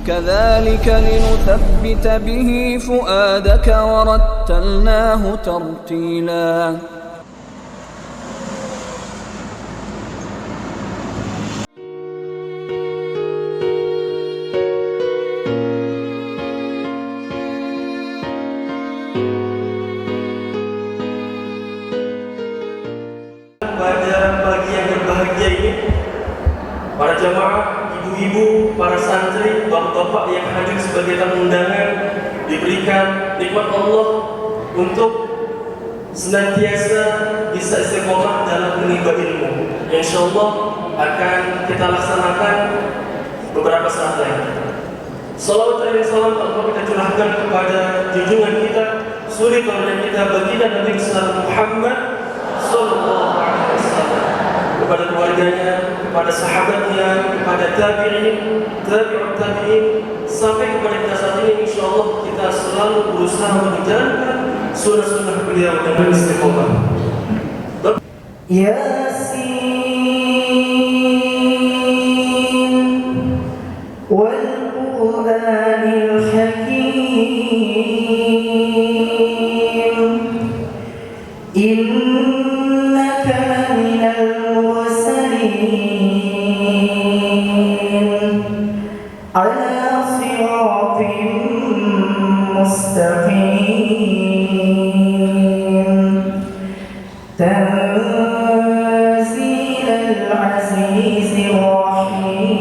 كذلك لنثبت به فؤادك ورتلناه ترتيلا. Pada pagi yang berbahagia ini, para jamaah, ibu-ibu, para santri, bapak-bapak yang hadir sebagai tamu undangan diberikan nikmat Allah untuk senantiasa bisa istiqomah dalam menimba ilmu. Insyaallah akan kita laksanakan beberapa saat lagi. Salawat dan salam Allah kita curahkan kepada junjungan kita, suri tauladan kita, baginda Nabi Muhammad sallallahu alaihi wasallam, kepada keluarganya, kepada sahabatnya, kepada tabi'in, tabi'ut tabi'in, sampai kepada kita saat ini. Insyaallah kita selalu berusaha menjalankan sunnah-sunnah beliau dengan istiqomah. Yasin wal Qur'anil Hakim innaka laminal mursalin ala siratin mustaqim tanzilal azizir rahim.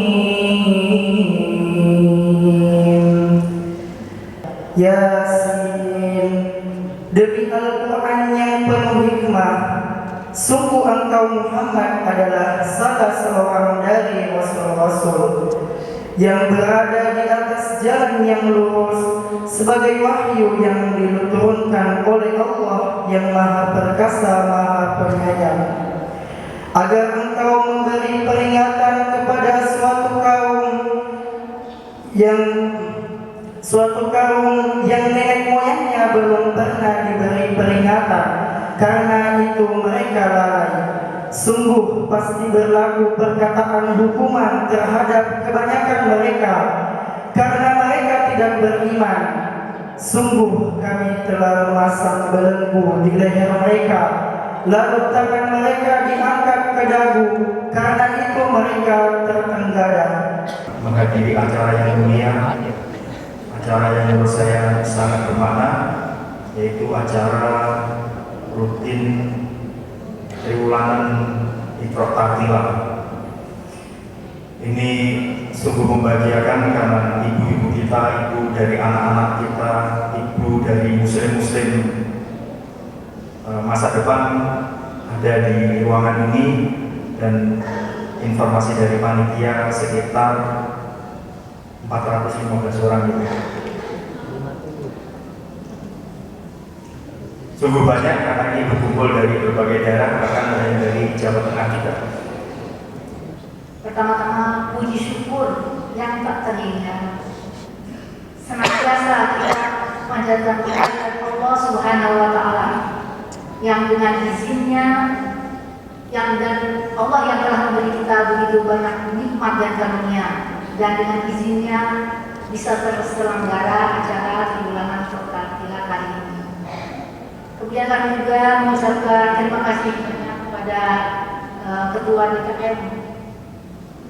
Yasin, demi Al-Quran yang penuh hikmah, sungguh engkau Muhammad adalah salah seorang dari Rasul-Rasul yang berada di atas jalan yang lurus sebagai wahyu yang diturunkan oleh Allah yang Maha Perkasa, Maha Penyayang, agar engkau memberi peringatan kepada suatu kaum yang nenek moyangnya belum pernah diberi peringatan, karena itu mereka lalai. Sungguh pasti berlaku perkataan hukuman terhadap kebanyakan mereka karena mereka tidak beriman. Sungguh kami telah memasang belenggu di leher mereka, lalu tangan mereka diangkat ke dagu, karena itu mereka tertenggadah. Menghadiri acara yang mulia, acara yang menurut saya sangat bermakna, yaitu acara rutin triwulan Iqra Tartilah. Ini sungguh membahagiakan karena ibu-ibu kita, ibu dari anak-anak kita, ibu dari muslim-muslim masa depan ada di ruangan ini, dan informasi dari panitia sekitar 415 orang ini. Sungguh banyak karena ini berkumpul dari berbagai daerah, bahkan ada yang dari Jawa Tengah kita. Pertama-tama puji syukur yang tak terhingga. Senantiasa kita panjatkan kehadirat Allah Subhanahu wa taala yang dengan izinnya dan Allah yang telah memberi kita begitu banyak nikmat dan karunia, dan dengan izinnya bisa terselenggara acara triwulan Iqra Tartilah kali ini. Kemudian kami juga mengucapkan terima kasih banyak kepada Ketua DKM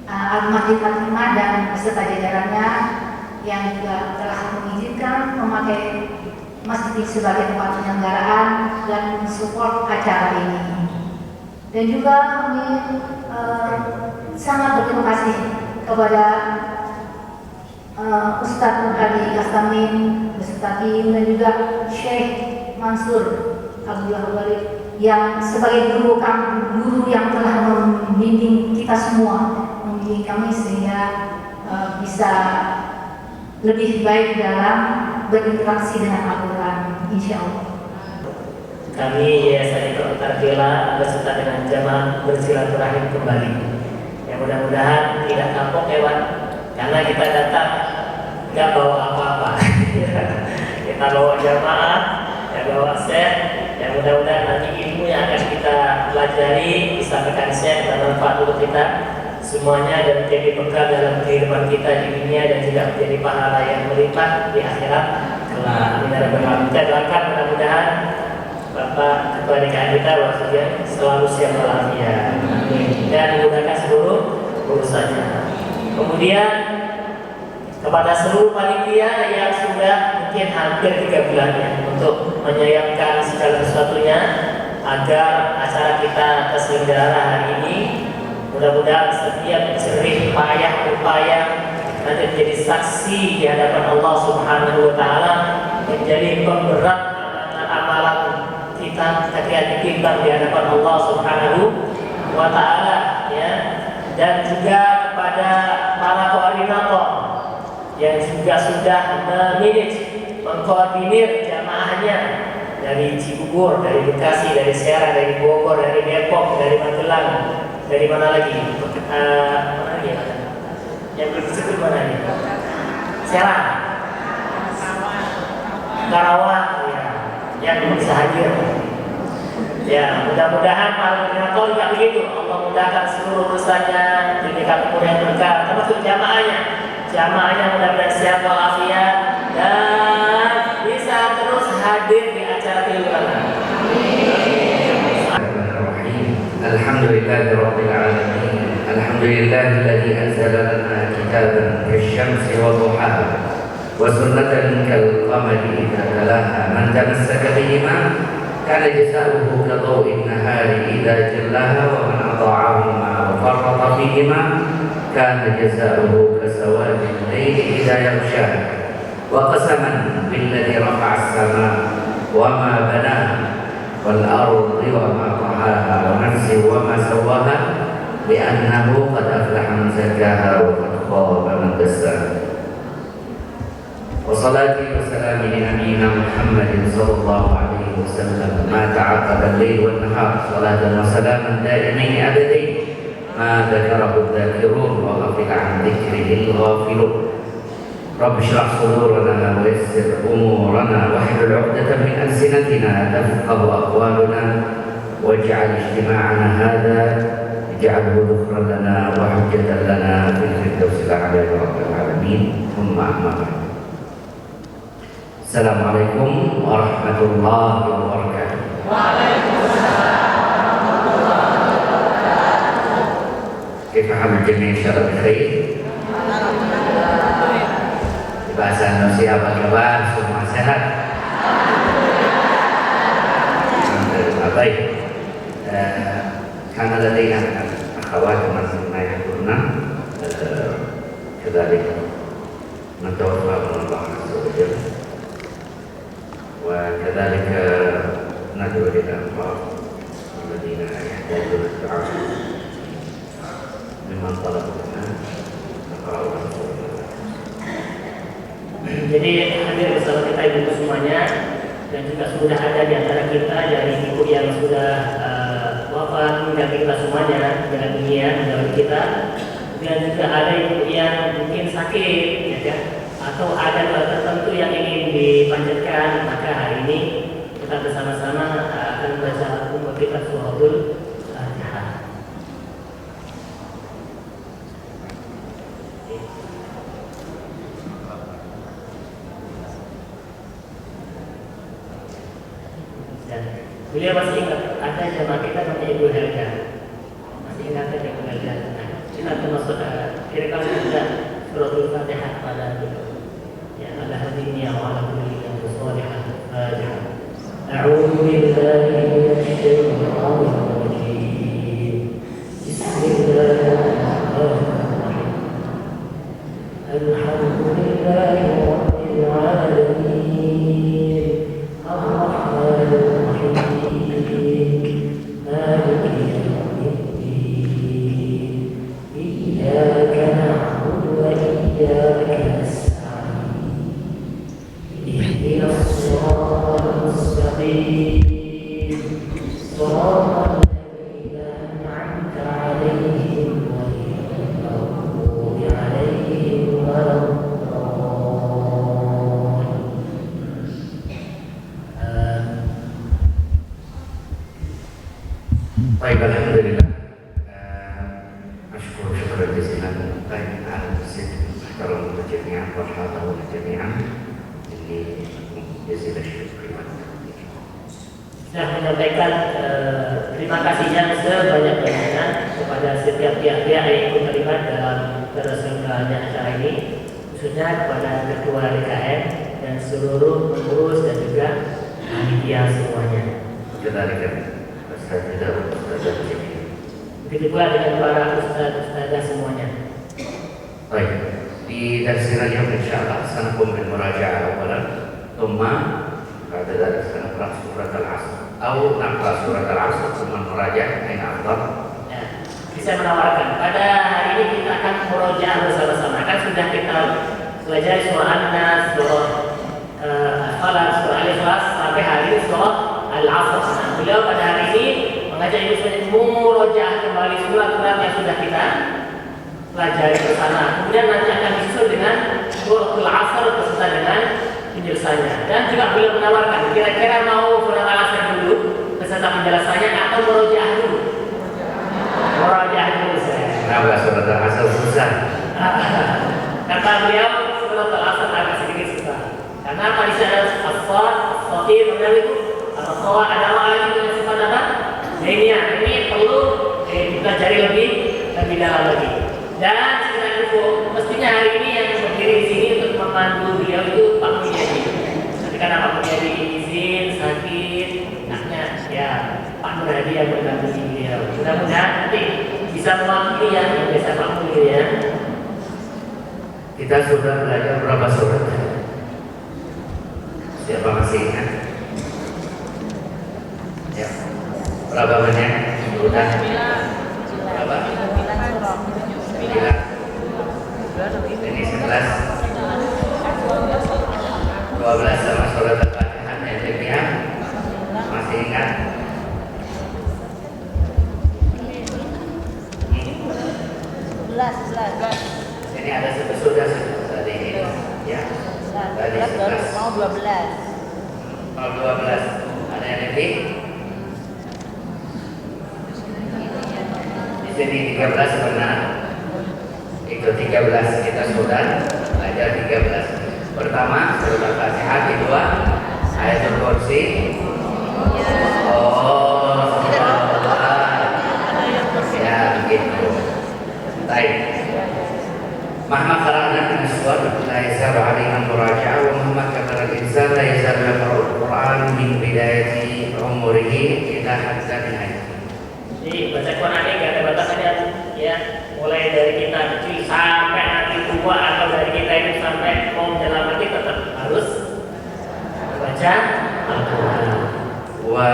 Al-Masjid Fatimah dan beserta jajarannya yang juga telah mengizinkan memakai masjid sebagai tempat penyelenggaraan dan mensupport acara ini. Dan juga kami sangat berterima kasih kepada Ustadz Nurhadi Astamin beserta tim, dan juga Syekh Mansur Abdullah Walid yang sebagai guru yang telah membimbing kita semua, membimbing kami sehingga bisa lebih baik dalam berinteraksi dengan Al-Quran, insya Allah. Kami Yayasan Iqra Tartilah beserta dengan jamaah bersilaturahim kembali. Yang mudah-mudahan tidak kapok lewat, karena kita datang nggak bawa apa-apa. Kita bawa jamaah, yang bawa syekh, yang mudah-mudahan nanti ilmu yang akan kita pelajari disampaikan syekh dan manfaat untuk kita semuanya dan menjadi bekal dalam kehidupan kita di dunia dan juga menjadi pahala yang melimpah di akhirat kelak. Kita doakan mudah-mudahan Bapak Ketua DKM kita selalu siap walafiat dan menggunakan seluruh urusannya. Kemudian kepada seluruh panitia yang sudah mungkin hampir 3 bulannya untuk menyayangkan segala sesuatunya agar acara kita terselenggara hari ini, mudah-mudahan setiap jerih payah upaya nanti menjadi saksi di hadapan Allah Subhanahu wa taala, menjadi pemberat amalan kita ketika ditimbang di hadapan Allah Subhanahu wa taala, ya. Dan juga kepada para koordinator yang juga sudah mengkoordinir jamaahnya dari Cibubur, dari Bekasi, dari Serang, dari Bogor, dari Depok, dari Magelang, dari mana lagi? Mana lagi ya? Yang belum disebut mana lagi? Serang, Karawang, ya, yang bisa hadir. Ya, mudah-mudahan para koordinator juga begitu. Allah mudahkan seluruh urusannya, diberikan umur yang berkah, termasuk jamaahnya mudah-mudahan sehat walafiat dan bisa terus hadir di acara kehidupan. Alhamdulillahirabbil alamin. Alhamdulillahilladzi anzala lana kitaban kasy-syamsi wa duhaha wa sunnatan kal-qamari idza talaha man tamassaka bihima kana jazaohu ka dhaw'in nahari idza jallaha wa man ata'ahuma wa farrata fihima kana jazaohu ka sawadil layli idza yaghshaha wa qasaman billadzi rafa'a as-samaa wa ma banaha wal ardi wa ma tahaha wa nafsin wa ma sawaha bi annahu qad aflaha man zakkaha wa qad khaba man dassaha. وصلاتي وسلامي لنبينا محمد صلى الله عليه وسلم ما تعاقب الليل والنهار صلاة وسلاما دائمين أبدين ما ذكره الذاكرون وغفل عن ذكره الغافلون. رب اشرح صدورنا ويسر أمورنا واحلل عقدة من ألسنتنا تفقه أقوالنا واجعل اجتماعنا هذا اجعله ذخرا لنا وحجة لنا في الفردوس الأعلى يا رب العالمين. ثم أما بعد. Assalamualaikum warahmatullahi wabarakatuh. Waalaikumsalam warahmatullahi wabarakatuh. Kaifa halul jami' insyaallah bikhair. Bahasa Indonesia apa kabar? Semua sehat? Alhamdulillah. Baik. Karena ladaina akhawat man yahdurna kadzalika natawaffa Allah azza wa jalla. وكذلك ندعو للأنصار الذين يحتاجون الدعاء ممن طلبوا لنا نقرأ. Jadi hadir bersama kita ibu semuanya dan juga sudah ada di antara kita dari ibu yang sudah wafat meninggalkan kita semuanya dengan dunia meninggalkan kita, dan juga ada ibu yang mungkin sakit, ya, atau ada doa tertentu yang ingin dipanjatkan, maka hari ini kita bersama-sama akan membaca umur kita suratul Fatihah. Dan beliau masih ingat ada jamaah kita namanya Ibu Helga, masih ingat ada Ibu Helga. Nah, kita termasuk kira-kira ada suratul Fatihah pada itu. على هدينا وعلى كل صالحا فاتحة. أعوذ بالله من الشيطان الرجيم. بسم الله الرحمن الرحيم. الحمد لله رب العالمين الرحمن الرحيم مالك يوم الدين إياك نعبد وإياك نستعين اهدنا الصراط المستقيم صراط الذين أنعمت عليهم غير المغضوب عليهم ولا الضالين. Baik, alhamdulillah. Syukur جزيلا على المسجد احترموا جميعا وحاضروا جميعا إني جزيل الشكر Saya menyampaikan terima kasihnya sebanyak-banyaknya kepada setiap pihak-pihak yang ikut terlibat dalam terselenggaranya acara ini, khususnya kepada Ketua DKM dan seluruh pengurus dan juga panitia semuanya. Begitu pula dengan para ustaz-ustazah semuanya. Baik, di tafsir yang insyaallah sanakum bil muraja'ah awalan, thumma ba'da dzalik sanaqra surat al-'asr atau naqra surat al-'asr thumma muraja'ah ain afdal. Bisa menawarkan pada hari ini kita akan murojaah bersama-sama. Kan sudah kita belajar surah An-Nas, surah Al-Falaq, surah Al-Ikhlas sampai hari ini surah Al-'Asr. Nah, beliau pada hari ini mengajak ibu sekalian murojaah kembali surat-surat yang sudah kita pelajari bersama. Kemudian nanti akan disusul dengan surah Al-'Asr beserta dengan penjelasannya. Dan juga beliau menawarkan kira-kira mau surat Al-'Asr dulu beserta penjelasannya atau murojaah dulu. Murojaah dulu saya. Kenapa surat Al-'Asr susah? Kata beliau surat Al-'Asr agak sedikit susah. Karena apa di sana as-sad, as-satir, benar itu? Al-Qawah ada lagi dengan sifat apa? Ini perlu dipelajari lebih dalam lagi. Dan sekedar info, mestinya hari ini yang berdiri di sini untuk memandu beliau itu Pak Mulyadi. Tapi karena Pak Mulyadi izin, sakit, anaknya ya Pak Mulyadi yang mendampingi beliau. Mudah-mudahan nanti bisa mewakili yang biasa Pak Mulyadi ya. Kita sudah belajar berapa surat? Siapa masih ingat? Ya. Berapa banyak? Sudah. Berapa? 9. Ini 11. 12 sama surat Al-Fatihah yang demikian. Masih ingat? 11. Ini ada sudah tadi ini. Ya. Tadi 11. Mau 12. Mau 12. Ada yang lebih? Di sini 13 benar. Itu 13 kita sudah belajar 13. Pertama surat Al-Fatihah, kedua ayatul kursi. Oh, ya begitu. Baik. Mahma qara'na min as-suwar la yasaru 'alaiha muraja'ah wa mahma kabara al-insan la yasaru yaqra'u al-Qur'an min bidayati umrihi ila hatta nihayatihi. Jadi baca Quran ini gak ada batasannya ya, mulai dari kita kecil sampai nanti tua atau dari kita ini sampai mau menjelang mati tetap harus baca Al-Quran. Wa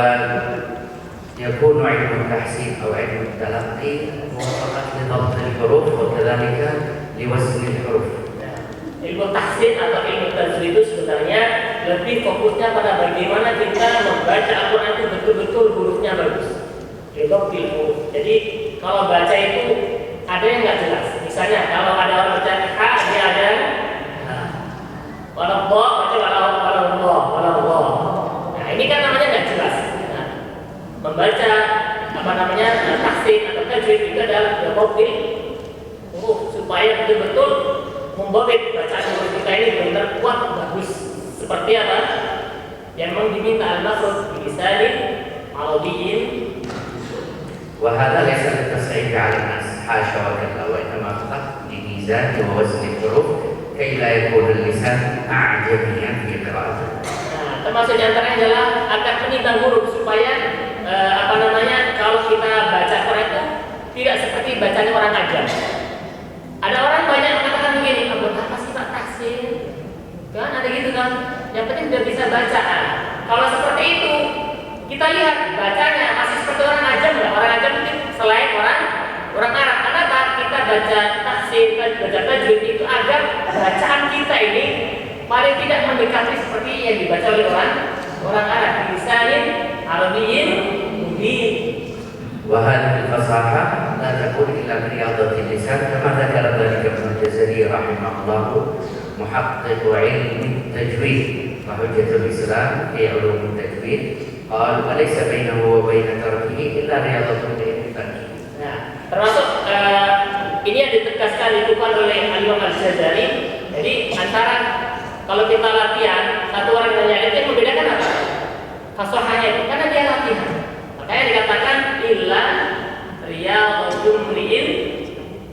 yakunu 'ilmu tahsin aw 'ilmu talaqqi muwafaqat li dhabt al-huruf wa kadzalika li wazn al-huruf. Ilmu tahsin atau ilmu tajwid itu sebenarnya lebih fokusnya pada bagaimana kita membaca Al-Quran itu betul-betul hurufnya bagus. Jadi kalau baca itu ada yang nggak jelas. Misalnya kalau ada orang baca ha dia ada walau baca walau. Nah ini kan namanya nggak jelas. Nah, membaca apa namanya tahsin atau tajwid itu adalah mobil supaya betul-betul membobit bacaan huruf kita ini benar kuat bagus. Seperti apa? Yang memang diminta al-makhraj bilisanin arabiyyin. وهذا ليس للتصعيب على الناس حاشا وكلا وانما فقط لميزان ووزن الحروف كي لا يكون اللسان اعجميا في قراءته. Nah, termasuk diantaranya adalah agar menimbang huruf supaya kalau kita baca Quran itu tidak seperti bacanya orang ajam. Ada orang banyak mengatakan begini, apa sih Pak tahsin? Kan ada gitu kan? Yang penting sudah bisa baca. Kalau seperti itu kita lihat bacanya masih seperti orang ajam nggak? Orang ajam itu selain orang Arab. Kenapa kita baca tahsin, baca tajwid itu agar bacaan kita ini paling tidak mendekati seperti yang dibaca oleh orang Arab. Bilisanin arabiyyin mubin. وهذه الفصاحة لا تكون إلا من رياضة اللسان كما ذكر ذلك ابن الجزري رحمه الله محقق علم التجويد وحجة الإسلام في علوم التجويد قال وليس بينه وبين تركه إلا رياضة العلم. Nah, termasuk ini yang ditegaskan dikukuhkan oleh Imam Al-Ghazali. Jadi antara kalau kita latihan, satu orang nanya itu yang membedakan apa? Fasohanya itu karena dia latihan. Makanya dikatakan illa riyadhatul mri'in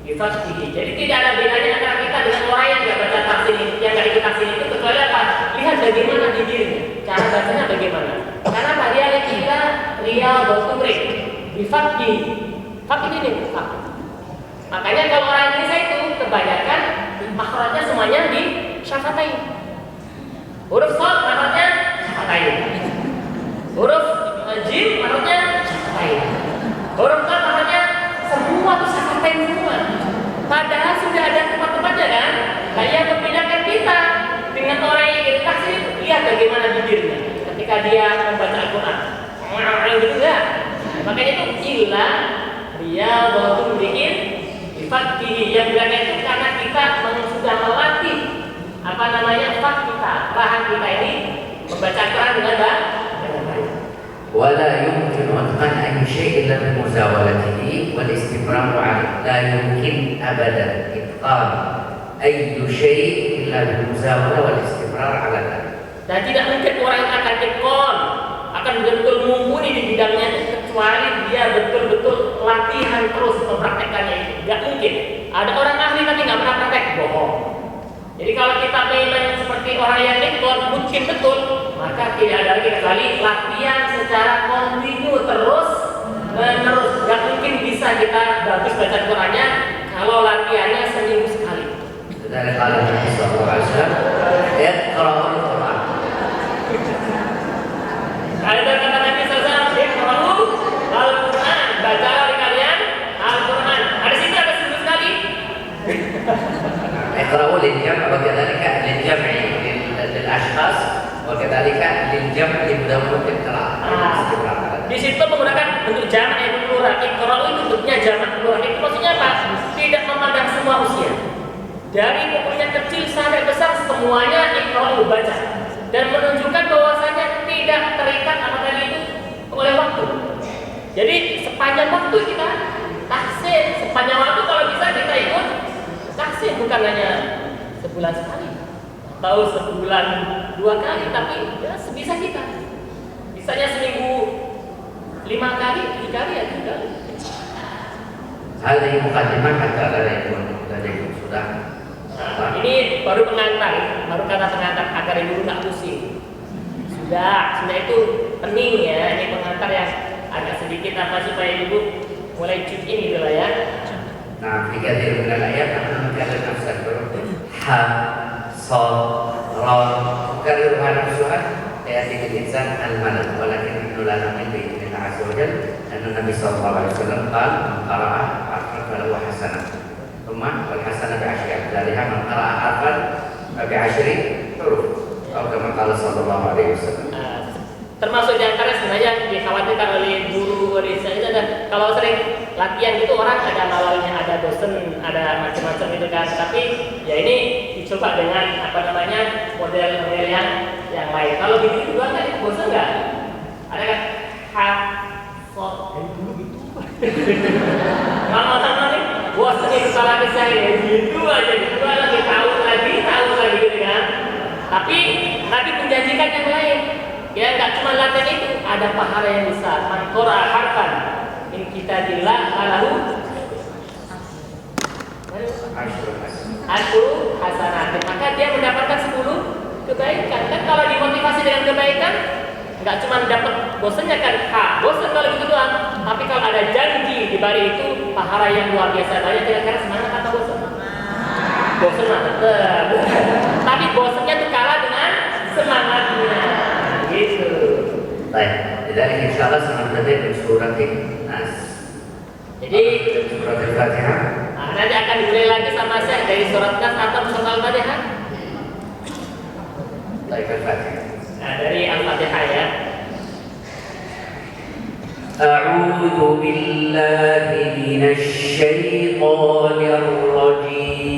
bifaqhihi. Jadi tidak ada bedanya antara kita dengan orang yang nggak baca tafsir ini, yang nggak ikut tafsir itu, kecuali apa? Lihat bagaimana dirinya, cara bacanya bagaimana. Karena apa? Dia lihat kita riyadhatul mri'in bifaqhihi. Faq ini faq. Makanya kalau orang Indonesia itu kebanyakan makhrajnya semuanya di syafatain. Huruf shad makhrajnya syafatain. Huruf jim makhrajnya syafatain. Huruf qaf makhrajnya semua tuh syafatain semua. Padahal sudah ada tempat-tempatnya kan? Nah, yang membedakan kita dengan orang yang ingin tafsir itu, lihat bagaimana bibirnya ketika dia membaca Al-Quran. Gitu enggak? Makanya itu illa riyadhatul mri'in bifaqhihi. Yang bilangnya itu karena kita sudah melatih apa namanya faq kita, rahang kita ini membaca Al-Quran dengan baik. ولا يمكن أتقان أي شيء إلا بمزاولته والاستمرار عليه. لا يمكن أبدا إتقان أي شيء إلا بالمزاولة والاستمرار على ذلك. Dan tidak mungkin orang yang akan tekon, akan betul-betul mumpuni di bidangnya kecuali dia betul-betul latihan terus mempraktekannya itu. Gak mungkin. Ada orang ahli tapi nggak pernah praktek, bohong. Jadi kalau kita memang seperti orang yang tekon mungkin betul, maka tidak ada lagi kecuali latihan secara kontinu terus menerus. Gak mungkin bisa kita bagus baca Qurannya kalau latihannya seminggu sekali. Dari kalian Nabi Sallallahu Alaihi Wasallam, Iqra'ul Quran. Kalau kata Nabi SAW, Iqra'ul Al-Quran, baca oleh kalian Al-Quran. Ada situ ada seminggu sekali. Iqra'ul lil-jam' wa kadzalika lil-jam'i lil-ashkhas wa kadzalika lil-jam' li mudawwanatil qira'ah. Di situ menggunakan bentuk jamak yang plural. Iqra'u itu bentuknya jamak plural. Itu maksudnya apa? Tidak memandang semua usia. Dari umurnya kecil sampai besar semuanya iqra'u baca. Dan menunjukkan bahwasanya tidak terikat apa tadi itu oleh waktu. Jadi sepanjang waktu kita tahsin, sepanjang waktu kalau bisa kita ikut tahsin, bukan hanya sebulan sekali atau sebulan 2 kali, tapi ya sebisa kita. Bisanya seminggu 5 kali, 7 kali ya 7 kali. Hadhihi muqaddimah hatta la yakun ladaykum sudah. Ini baru pengantar, baru kata pengantar agar ibu nggak pusing. Sudah itu pening ya. Ini pengantar yang agak sedikit apa supaya ibu mulai cut ini dulu ya. Nah, jika dia mengenal ayat, akan mengenal nafsan berubah. Ha, sol, ron, karena nafsuhan, ayat ini insan al-malak. Walakin nulana min bi'idnillah azza wa jalla. Dan Nabi sallallahu alaihi wasallam qala, "Qara'a harfan falahu hasanah." Thumma wal hasanah bi'ashri amsalha. Man qara'a harfan bi'ashri huruf. Atau kama qala sallallahu alaihi wasallam. Termasuk di antara sebenarnya dikhawatirkan oleh guru Risa itu ada kalau sering latihan itu orang ada malainya, ada bosen, ada macam-macam gitu kan. Tapi ya ini dicoba dengan apa namanya model-model yang lain. Kalau begitu doang kan bosan nggak? Ada kan dulu gitu. Lama-lama nih bosan nih kepala saya gitu aja gitu lagi tahu lagi gitu kan. Tapi Nabi menjanjikan yang lain. Ya nggak cuma latihan itu, ada pahala yang besar. Man qara'a harfan min kitabillah falahu asyru hasanat. Maka dia mendapatkan 10 kebaikan. Kan kalau dimotivasi dengan kebaikan, nggak cuma dapat bosannya kan, bosan kalau gitu doang. Tapi kalau ada janji di balik itu pahala yang luar biasa banyak, kira-kira semangat atau bosan? Bosan mah tetap. Tapi bosannya tuh kalah dengan semangatnya. Gitu. Baik, jadi insyaallah selanjutnya dari surat Nas. Jadi surat Al-Fatihah. Nanti akan dimulai lagi sama saya dari surat Nas atau surat Al-Fatihah. Dari Al-Fatihah. Nah, dari Al-Fatihah ya. A'udzu billahi minasy syaithanir rajim.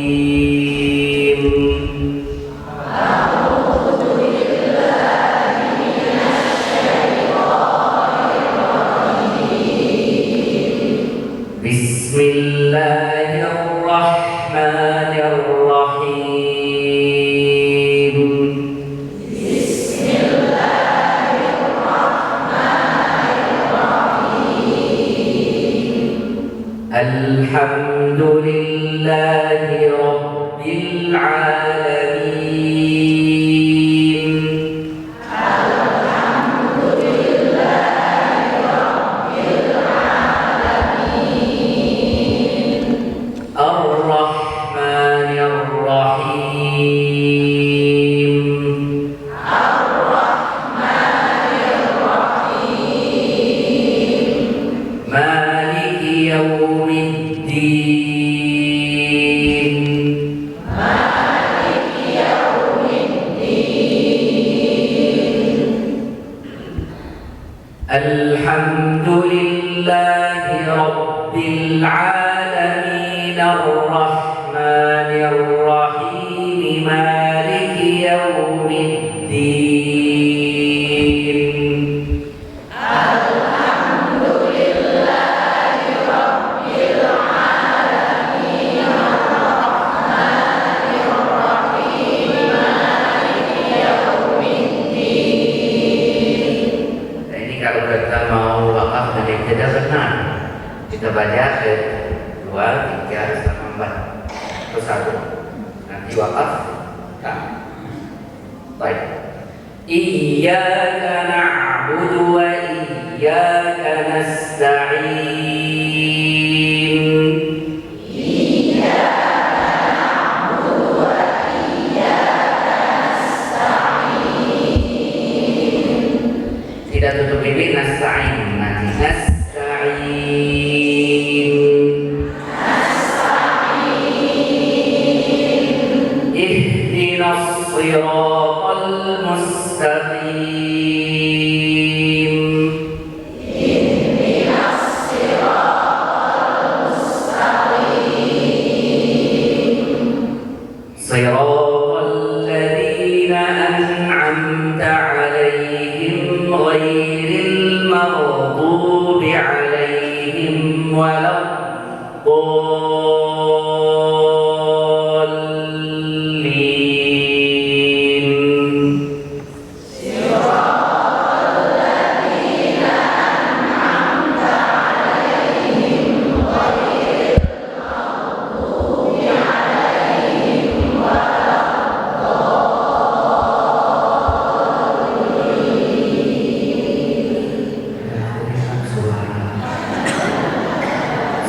Bismillahirrahmanirrahim. Bismillahirrahmanirrahim. Alhamdulillahi Rabbil Alamin. Ar-Rahmanir-Rahim. Maliki Yawmiddin. Alhamdulillahi Rabbil Alamin. Ar-Rahmanir-Rahim. Maliki Yawmiddin. Nah, ini kalau kita mau wakaf dan ibtidah benar, kita baca 2, 3, sama 4 terus 1, nanti wakaf. Nah, baik. Iyyaka na'budu wa iyyaka nasta'in. Tidak tutup bibir, nasta'in, nanti nasta'in. Ihdinas siratal mustaqim. Siratal ladzina an'amta 'alaihim ghairil maghdubi 'alaihim waladdallin.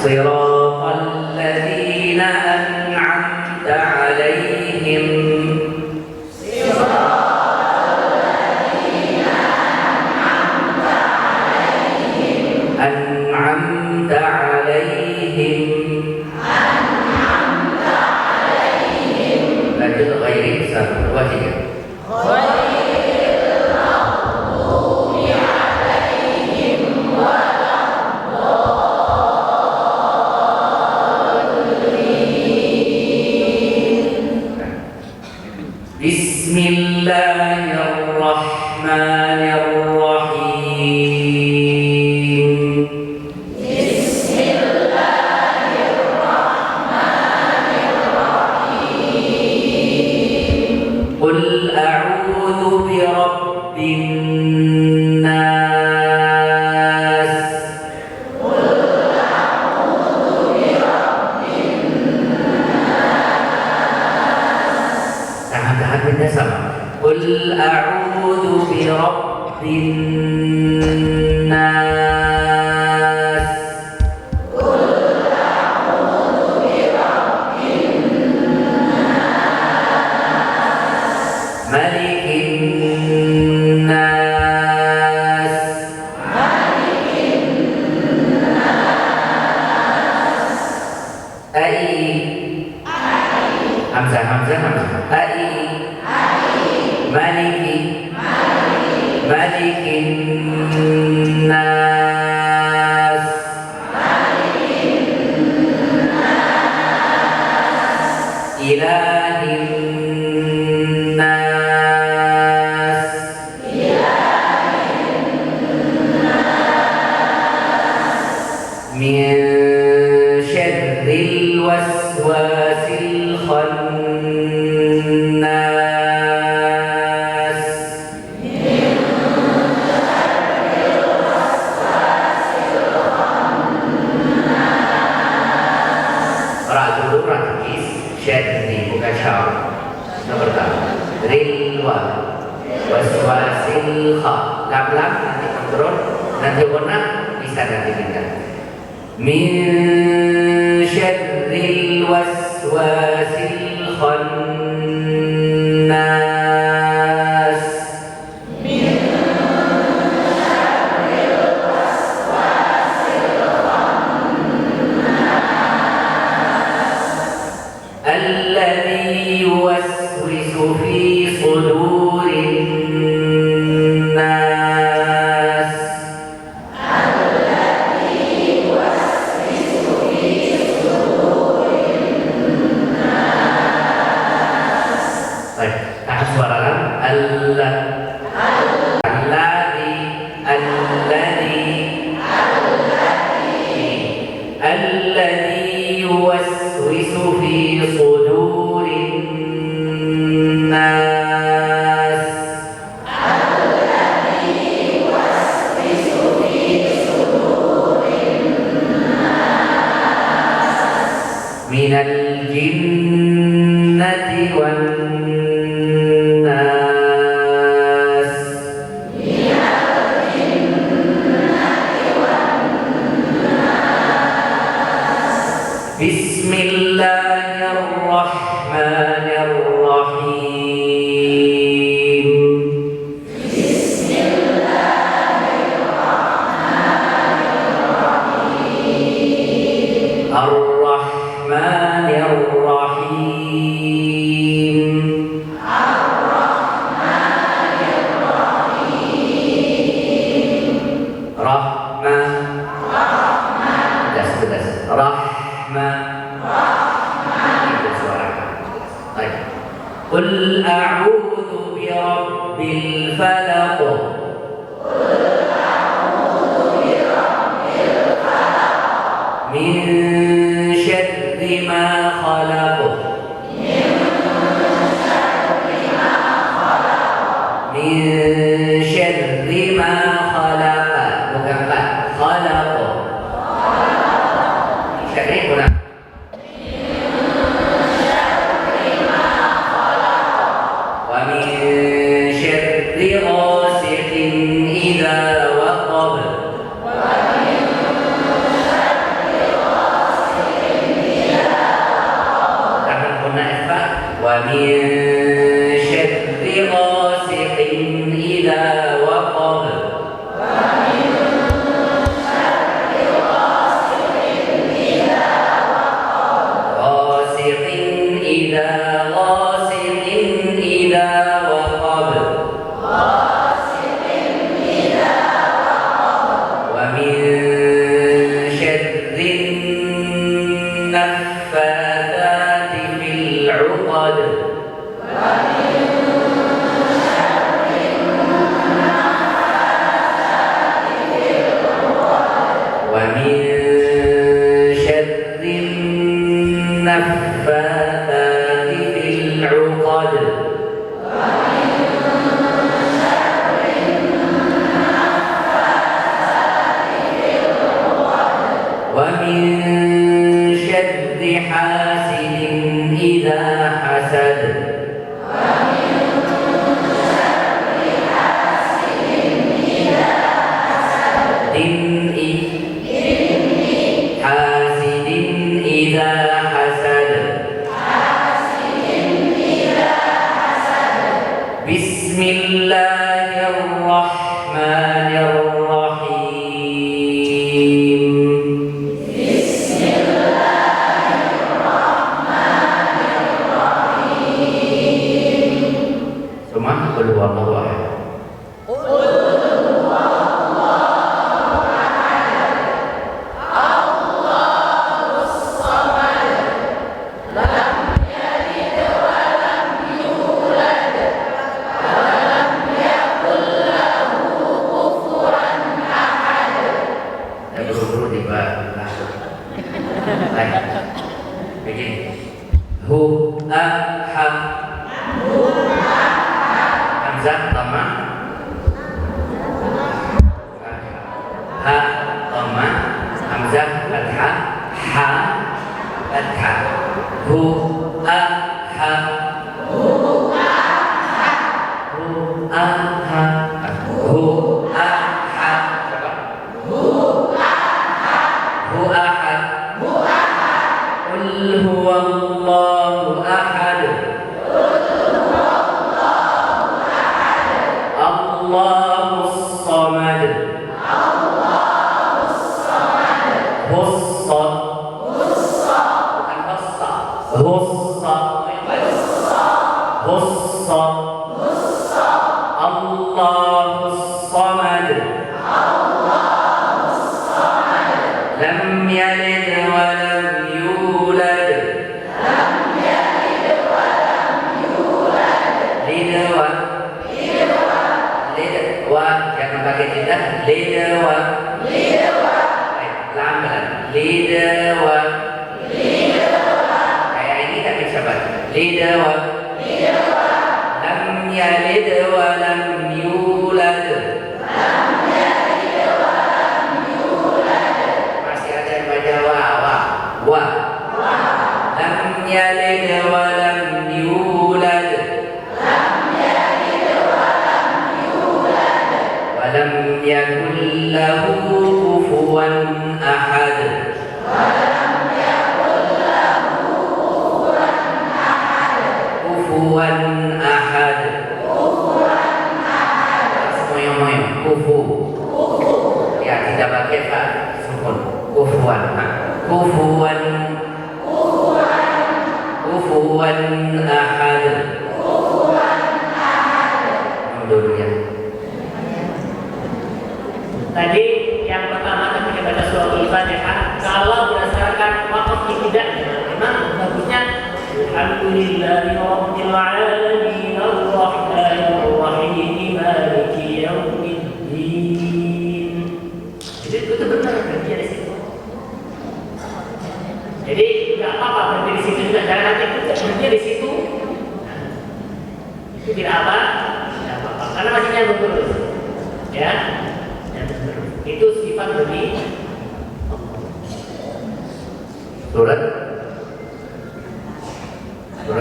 Siratal ladzina an'amta 'alaihim. An'amta 'alaihim. Lanjut ghairi 1, 2, 3. Bismillahirrahmanirrahim. Qul a'udzu birabbin nas. Tahan benda sama. Qul a'udzu birabbin nas. Malikin nas. Hamzah. Malikin nas. Ilahin nas. Min syarril waswas الوسواس الخناس Ra dulu, ra tulis, syadri bukan syar. Nomor pertama, rilwa waswasil kha. Lam nanti kontrol, nanti warna bisa nanti kita. Min syarril waswasil khannas. Alladzi yuwaswisu fi sudurin nas. Baik, tahan suara lam. Alladzi yuwaswisu fi sudurin nas. Minal jinnati wan nas. Bismillahirrahmanirrahim. Ar-Rahmanir-Rahim. Rahman. Tegas. Rahman. Itu suara. Baik. Qul a'udzu birabbil falaq. Min syarri ma khalaq. Min syarri ma khalaq. Bukan kan? Khalaq. Syarri ulang. Wa min syarri ghasiqin idza waqab. Tahan guna ikhfa. Wa min syarri ghasiqin idza waqab. Ghasiqin idza waqab. Wa min syarri naffatsati fil 'uqad. Wa min syarri naffatsati fil 'uqad. Wa min syarri hasidin idza hasad. Hasidin idza hasad. Bismillahirrahmanirrahim. Semua qul huwallahu ahad. Begini. Hu ahad. Hamzah dhamma. Ha dhamma. Hamzah fathah. Ha fathah. Hu ahad. Hu ahad. Hu ahad. Hu ahad. Qul huwallahu ahad. Allahus samad. Hussa. Bukan hussa. Hussa. Hussa. Allahus samad. Lam yalid wa lam yulad. Lidwa jangan pakai tidak. Lidwa. Lam benar. Lidwa. Kayak ini tak bisa baca. Lidwa. Lam yalid wa lam yulad. Masih ada yang baca wa. Lam yalid wa lam yulad. Wa lam yakul lahu kufuwan ahad. Kufuwan ahad. Moyo-moyo. Kufu. Ya tidak pakai fa sukun. Kufuwan. Kufuwan. Kufuwan ahad. Dulu ya. Tadi yang pertama ketika baca surah Al-Fatihah, kalau berdasarkan wakaf ibtida'nya, memang bagusnya Alhamdulillahi Rabbil Alamin Ar-Rahmanir Rahim Maliki Yaumiddin. Jadi itu benar berarti di situ. Jadi nggak apa-apa berarti di situ juga. Jangan nanti berarti di situ. Itu tidak apa? Tidak apa-apa. Karena masih nyambung terus. Ya. Itu sifat bagi Surat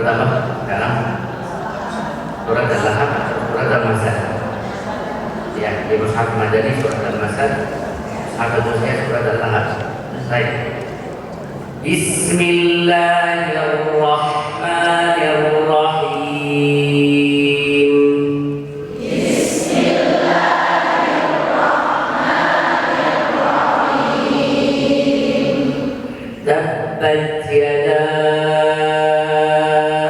apa? Dalam surat Al-Lahab atau surat Al-Masad. Ya, di Mushaf Madani surat Al-Masad, satu-satunya surat Al-Lahab. Baik. Bismillahirrahmanirrahim. Tabbat yada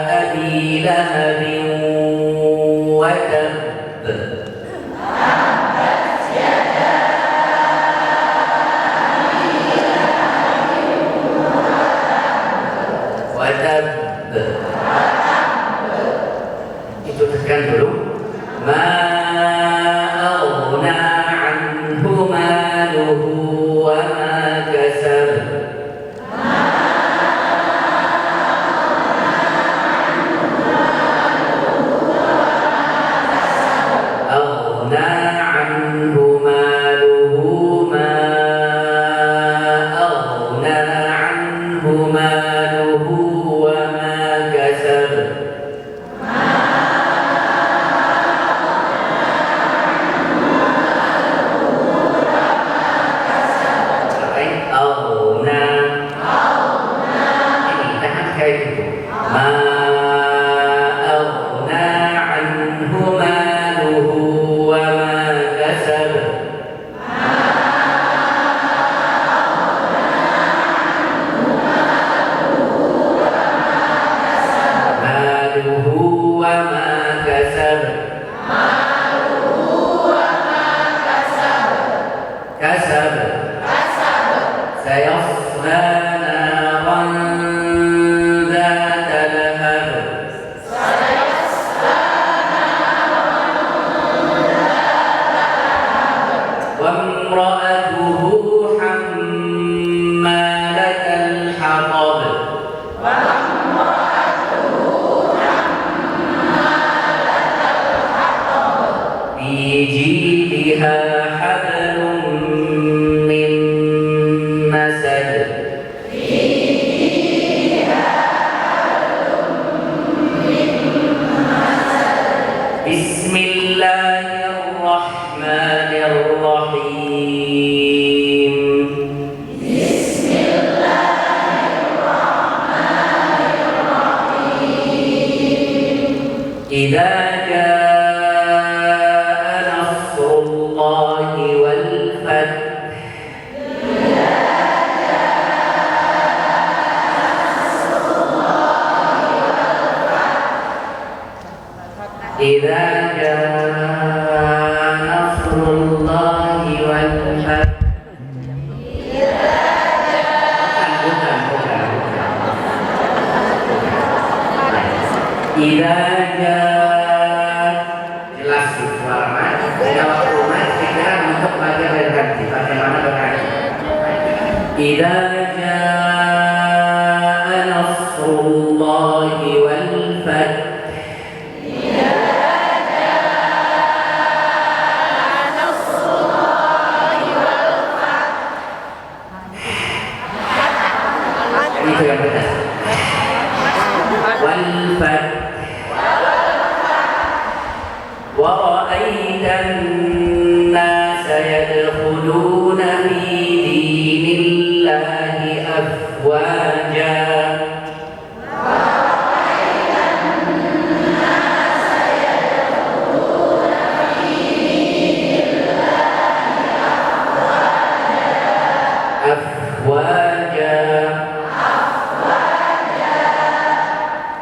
abi lahabin wa tabb. Wa tabb. Itu tekan dulu. Ma aghna anhu maluhu wa ma kasab. إذا جاء نصر الله والفتح إذا جاء نصر الله والفتح إذا جاء jelas suara tidak waktu rumah pikiran untuk bagian dari ganti bagaimana berganti إذا جاء نصر الله والفتح itu yang benar والفتح ورأيت الناس يدخلون في دين الله أفواجا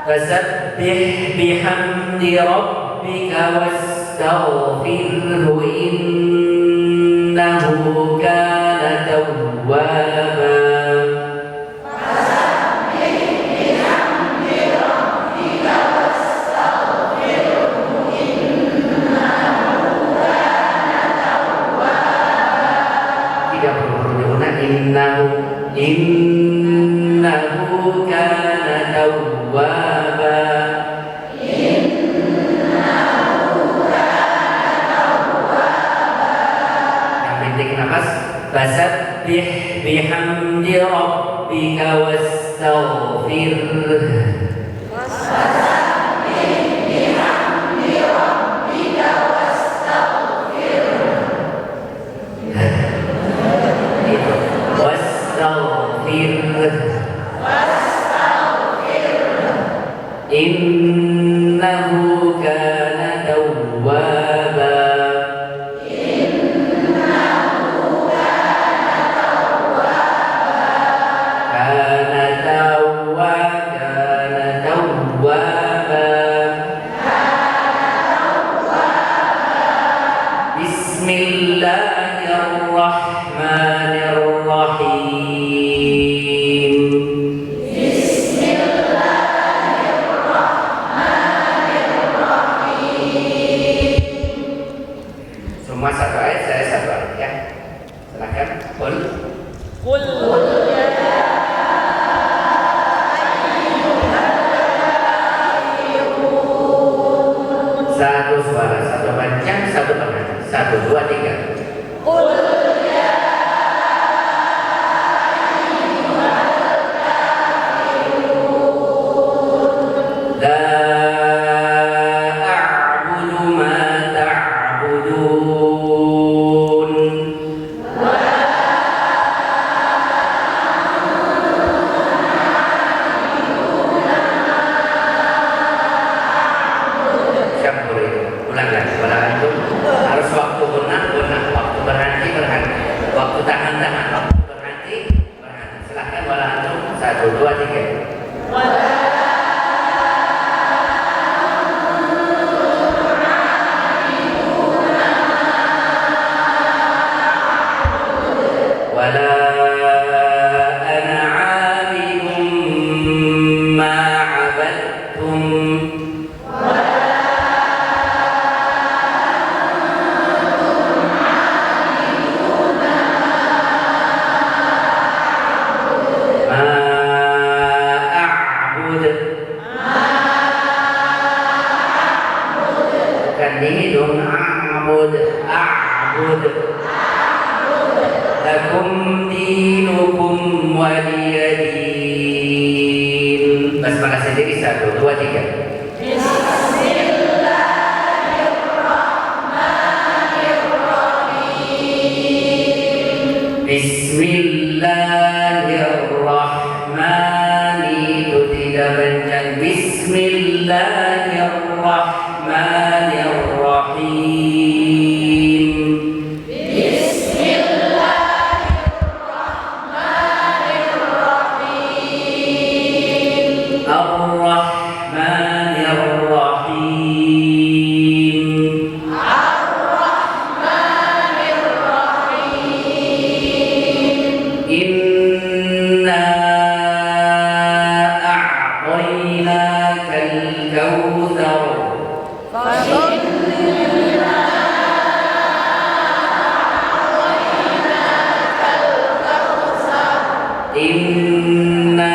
فسبح بحمد ربك واستغفره إنه كان توابا tidak perlu diulang innahu kana tawwaba yang penting nafas fasabbih bihamdi rabbika wastaghfirh innahu kana tawwaba kana tawwaba bismillahirrahmanirrahim semua satu ayat, saya satu ayat ya. Silakan. Qul satu suara, satu panjang, satu pengantar. 1, 2, 3. Waktu tahan-tahan, waktu berhenti. Silahkan wala antum 1, 2, 3. Wala ana 'abidun ma 'abadtum. A'bud lakum dinukum waliyadin. Basmalah sendiri 1, 2, 3. Bismillahirrahmanirrahim. Itu tidak panjang. Bismillahirrahmanirrahim. Inna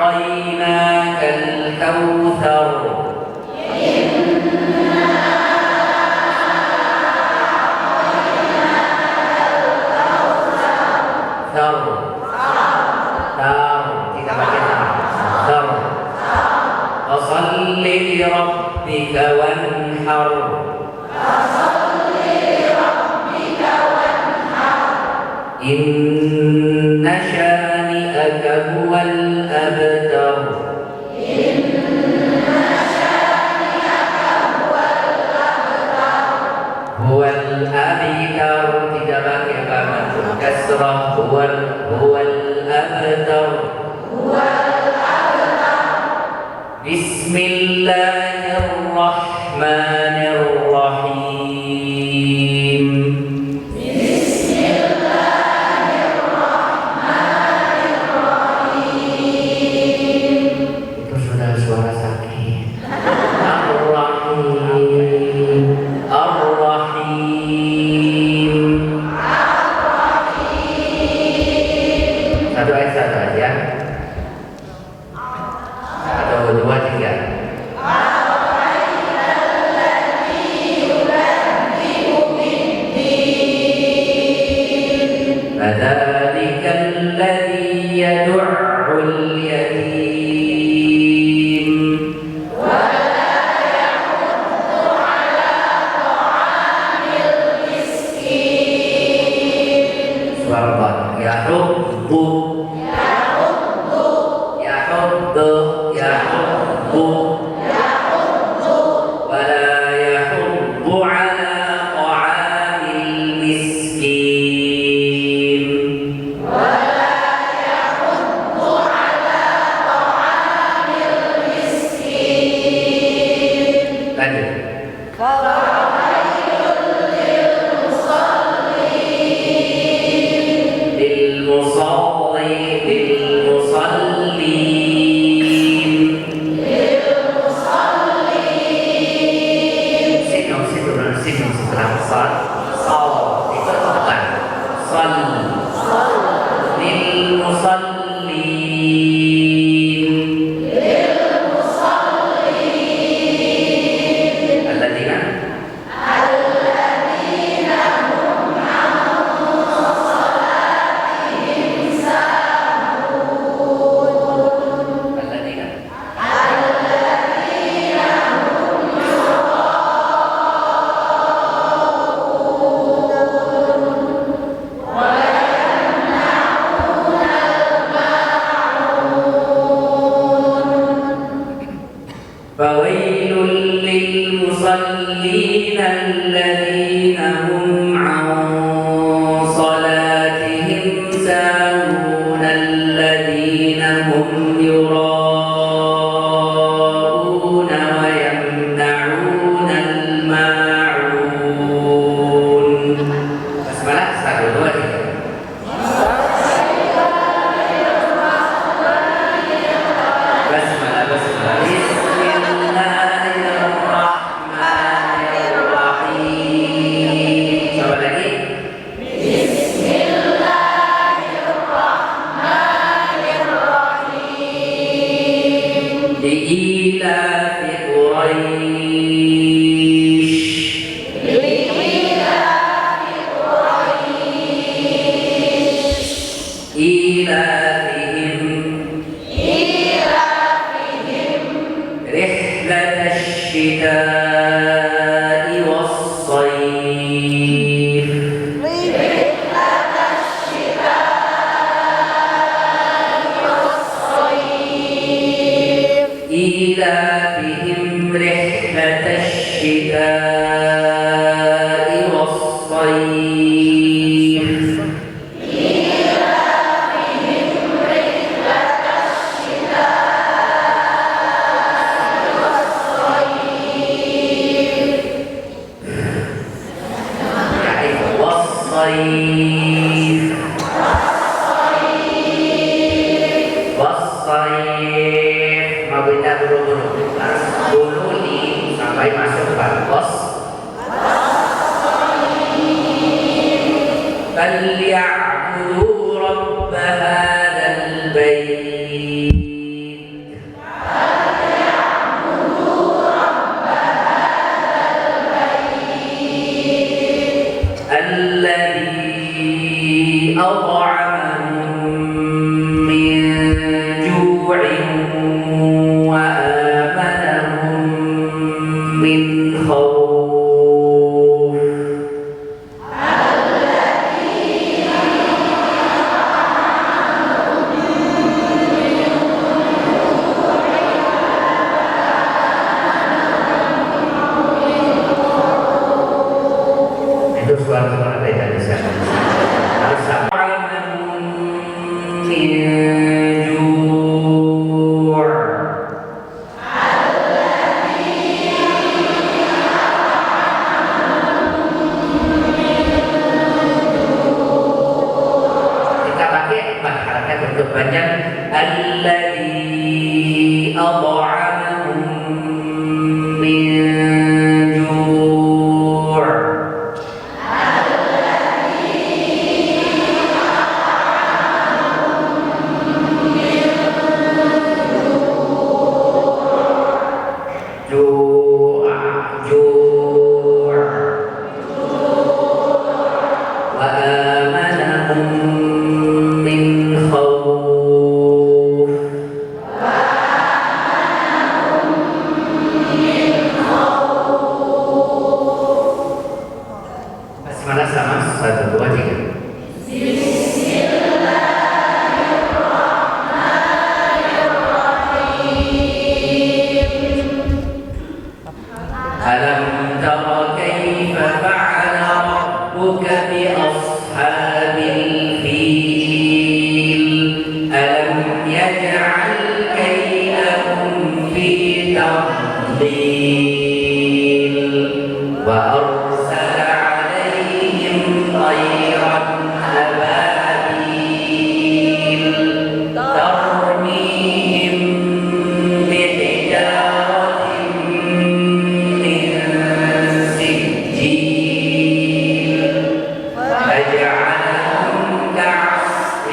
a'tainakal kautsar. Kita pakai tar. Fasalli li rabbika wanhar. Inna syani'aka huwal abtar. Huwal abtar, tidak pakai bangun kasrah. Huwal abtar. Bismillahirrahmanirrahim. Itu sudah suara sakit. Ar-Rahim. Satu ayat satu aja. Atau dua tiga. فذلك الذي يدع اليتيم ولا يحض على طعام المسكين. Suara yahuddu ولا يحض على طعام المسكين. فويل للمصلين الذين هم عن صلاتهم ساهون الذين هم يراءون ويمنعون الماعون. Basmalah 1 2 3. Bismillahirrahmanirrahim. Coba lagi. Bismillahirrahmanirrahim. Li'ilafi Quraisy. Ilafihim رحلة الشتاء والصيف. إيلافهم رحلة الشتاء والصيف. Wassaif. Mau pindah buru-buru dulu nih sampai masuk bangkos. Falyabudu rabb جوع kita pakai harakat untuk panjang alladzi at'amahum min ju' wa amanahum min khawf. Bismillah sama 1, 2, 3. ألم تر كيف فعل ربك بأصحاب الفيل ألم يجعل كيدهم في تضليل وأرسل عليهم طيرا أبابيل ترميهم بحجارة من سجيل فجعلهم كعصف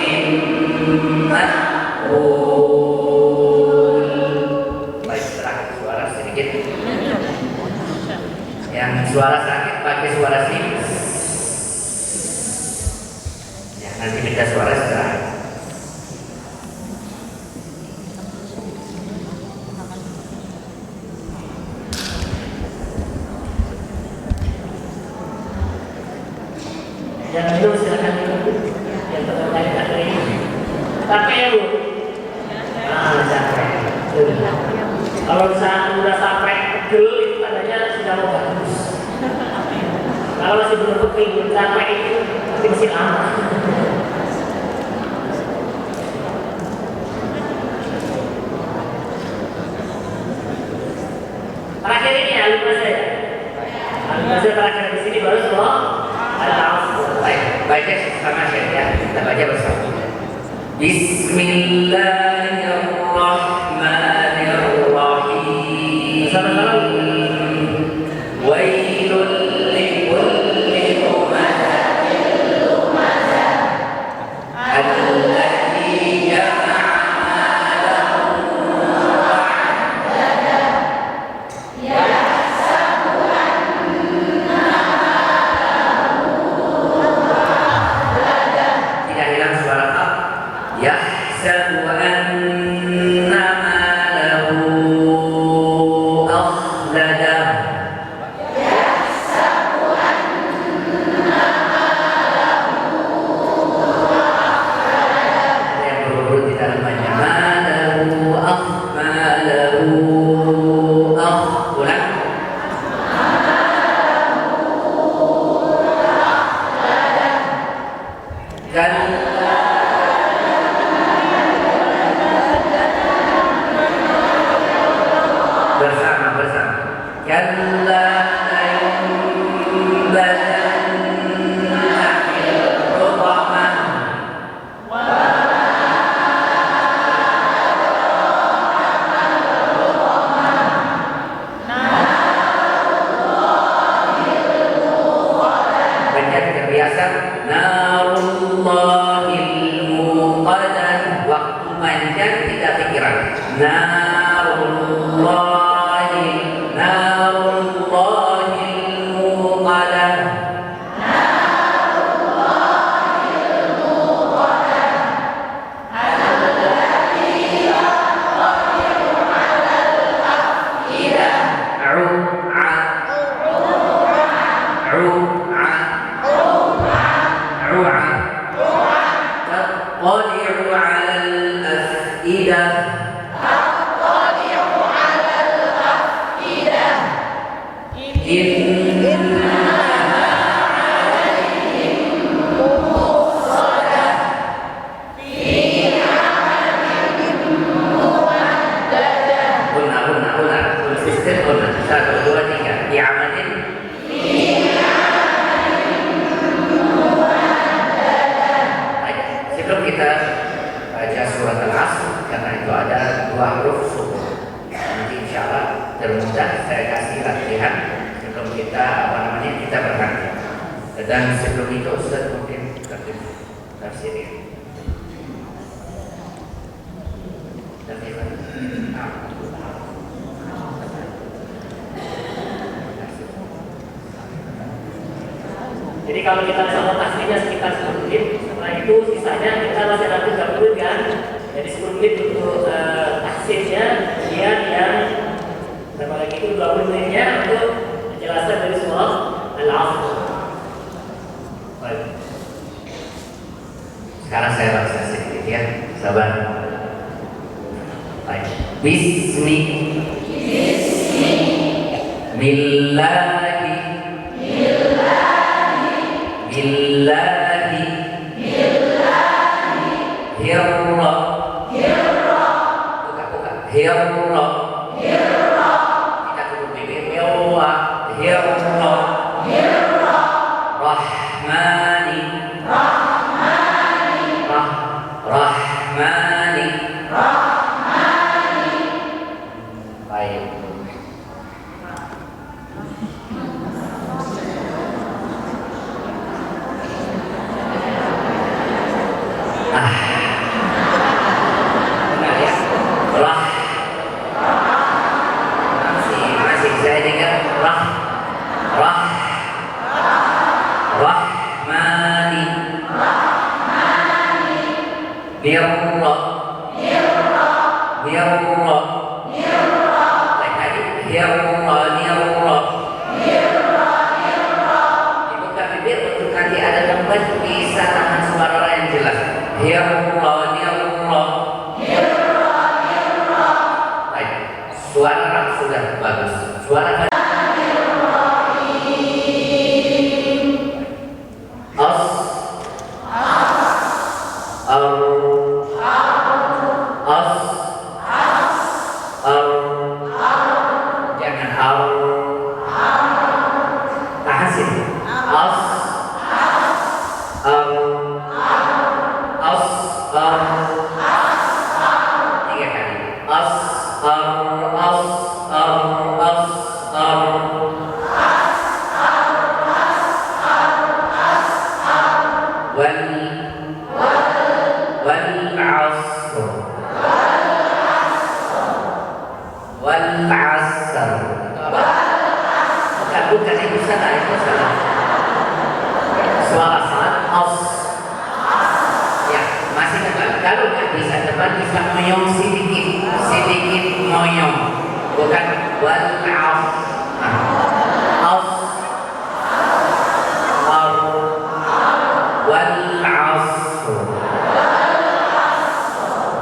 مأكول. Baik, terakhir suara sedikit. Yang suara sakit pakai suara sing. Ya, nanti minta suara setelah. Yang minum silakan minum. Yang terkait dengan ini. Capek ya Bu? Capek. Kalau udah sampai pegel itu tandanya sudah mau bagus. Kalau masih belum pegel, capek itu masih lama. Terakhir ini alumni saya. Alumni saya terakhir di sini baru semua. Baik, baca sama saya ya. Kita baca bersama. Bismillahirrahmanirrahim. Wailul likulli humazatin lumazah alladzi jama'a malahu wa 'addadah yahsabu tidak hilang suara tak yahsabu anna malahu akhlada ada yang berurut di dalamnya malahu ulang dan bersama kalla layumbadanna fil hutamah banyak terbiasa narullahil muqadah waktu manjang tidak pikiran narullahil muqadah تطلع على الأفئدة baca surat Al-Asr karena itu ada 2 huruf sukun. Nanti insya Allah termudah saya kasih latihan sebelum kita kita berhenti. Dan sebelum itu Ustaz mungkin tafsirin. Jadi kalau kita sama aslinya sekitar 10 menit, setelah itu sisanya kita masih ada 30 menit kan. Jadi 10 menit untuk tahsinnya, kemudian yang berapa lagi itu 20 menitnya untuk penjelasan dari surah Al-Asr. Baik. Sekarang saya baca sedikit ya, sabar. Baik. Kita tutup bibir. Rahmani. Baik. Benar ya? Masih saya dengar Rahmani. Birra. Dibuka bibir untuk nanti ada tempat bisa tahan suara yang jelas. Baik. Suara sudah bagus. Suara bukan itu salah. Suara salat ya masih tebal. Kalau nggak bisa tebal bisa moyong sedikit moyong, bukan wal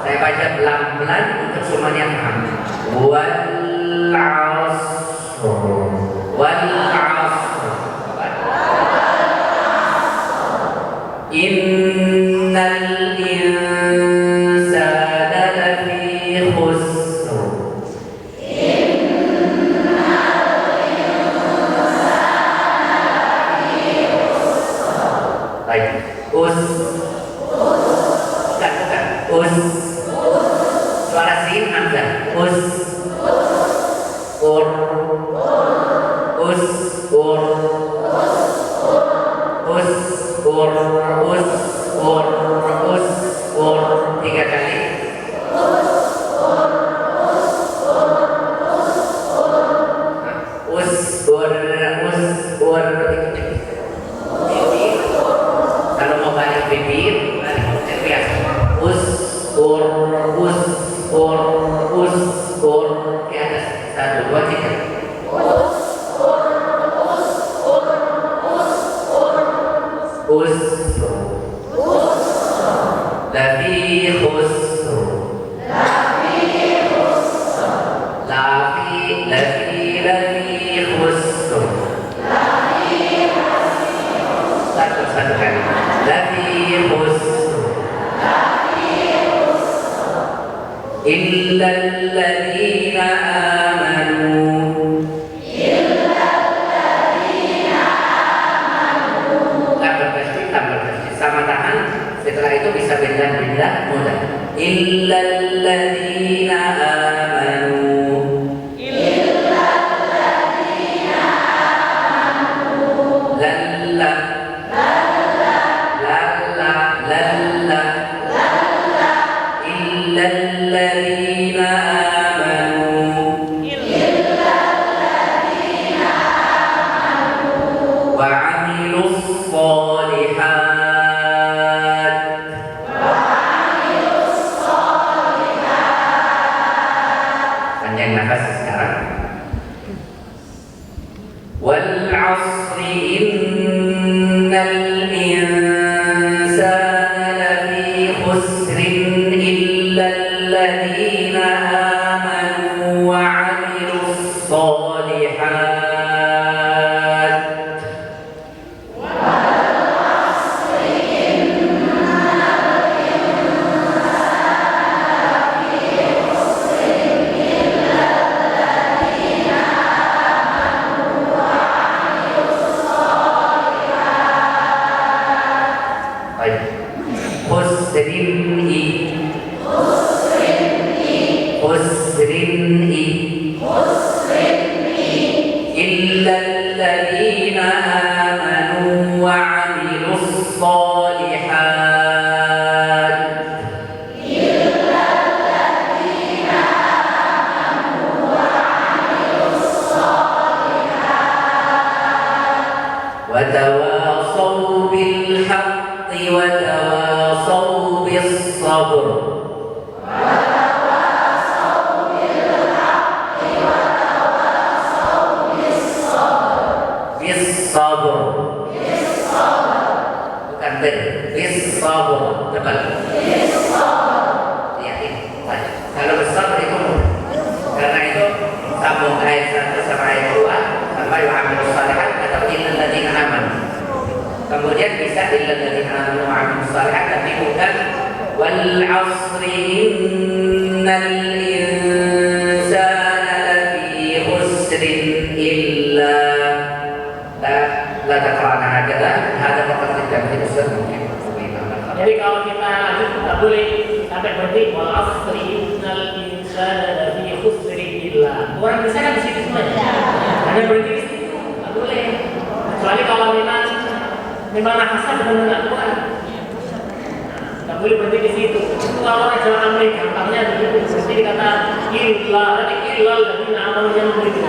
saya baca pelan-pelan untuk semuanya paham. Innal insana lafi khusr. Baik. Bukan. Suara sin hamzah. Tiga kali. Kalau mau balik bibir, balik terbiasa. Ke atas. 1, 2, 3. Illa alladhina amanu. Tambah tasydid sama tahan. Setelah itu bisa benda-benda إلا الذين آمنوا للا إلا الذين آمنوا وعملوا الصالحات panjang nafas sekarang. والعصر إن الإنسان لفي خسر إلا الذين آمنوا وعملوا الصالحات إلا الذين آمنوا وعملوا الصالحات وتواصوا بالحق وتواصوا بالصبر بالصبر bukan بالصبر tebal ya ini kalau bersabar itu karena itu sambung ayat 1 sampai ayat 2 sampai wa'amilus shalihat atau illal ladzina amanu kemudian bisa illal ladzina amanu wa'amilus shalihat tapi bukan wal 'asri innal insana lafi khusrin illa la taqra'na hakadha hadha faqat tidak usah mungkin. Jadi kalau kita lanjut kita boleh sampai berhenti wal 'asri innal insana lafi khusrin illa. Orang bisa kan di situ semuanya. Hanya berhenti di situ enggak boleh. Kecuali kalau memang nafasnya benar-benar kuat. Enggak boleh berhenti di situ. Itu kalau orang Jawa Amerika gampangnya begitu. Seperti dikata illal ladzina amanu yang begitu.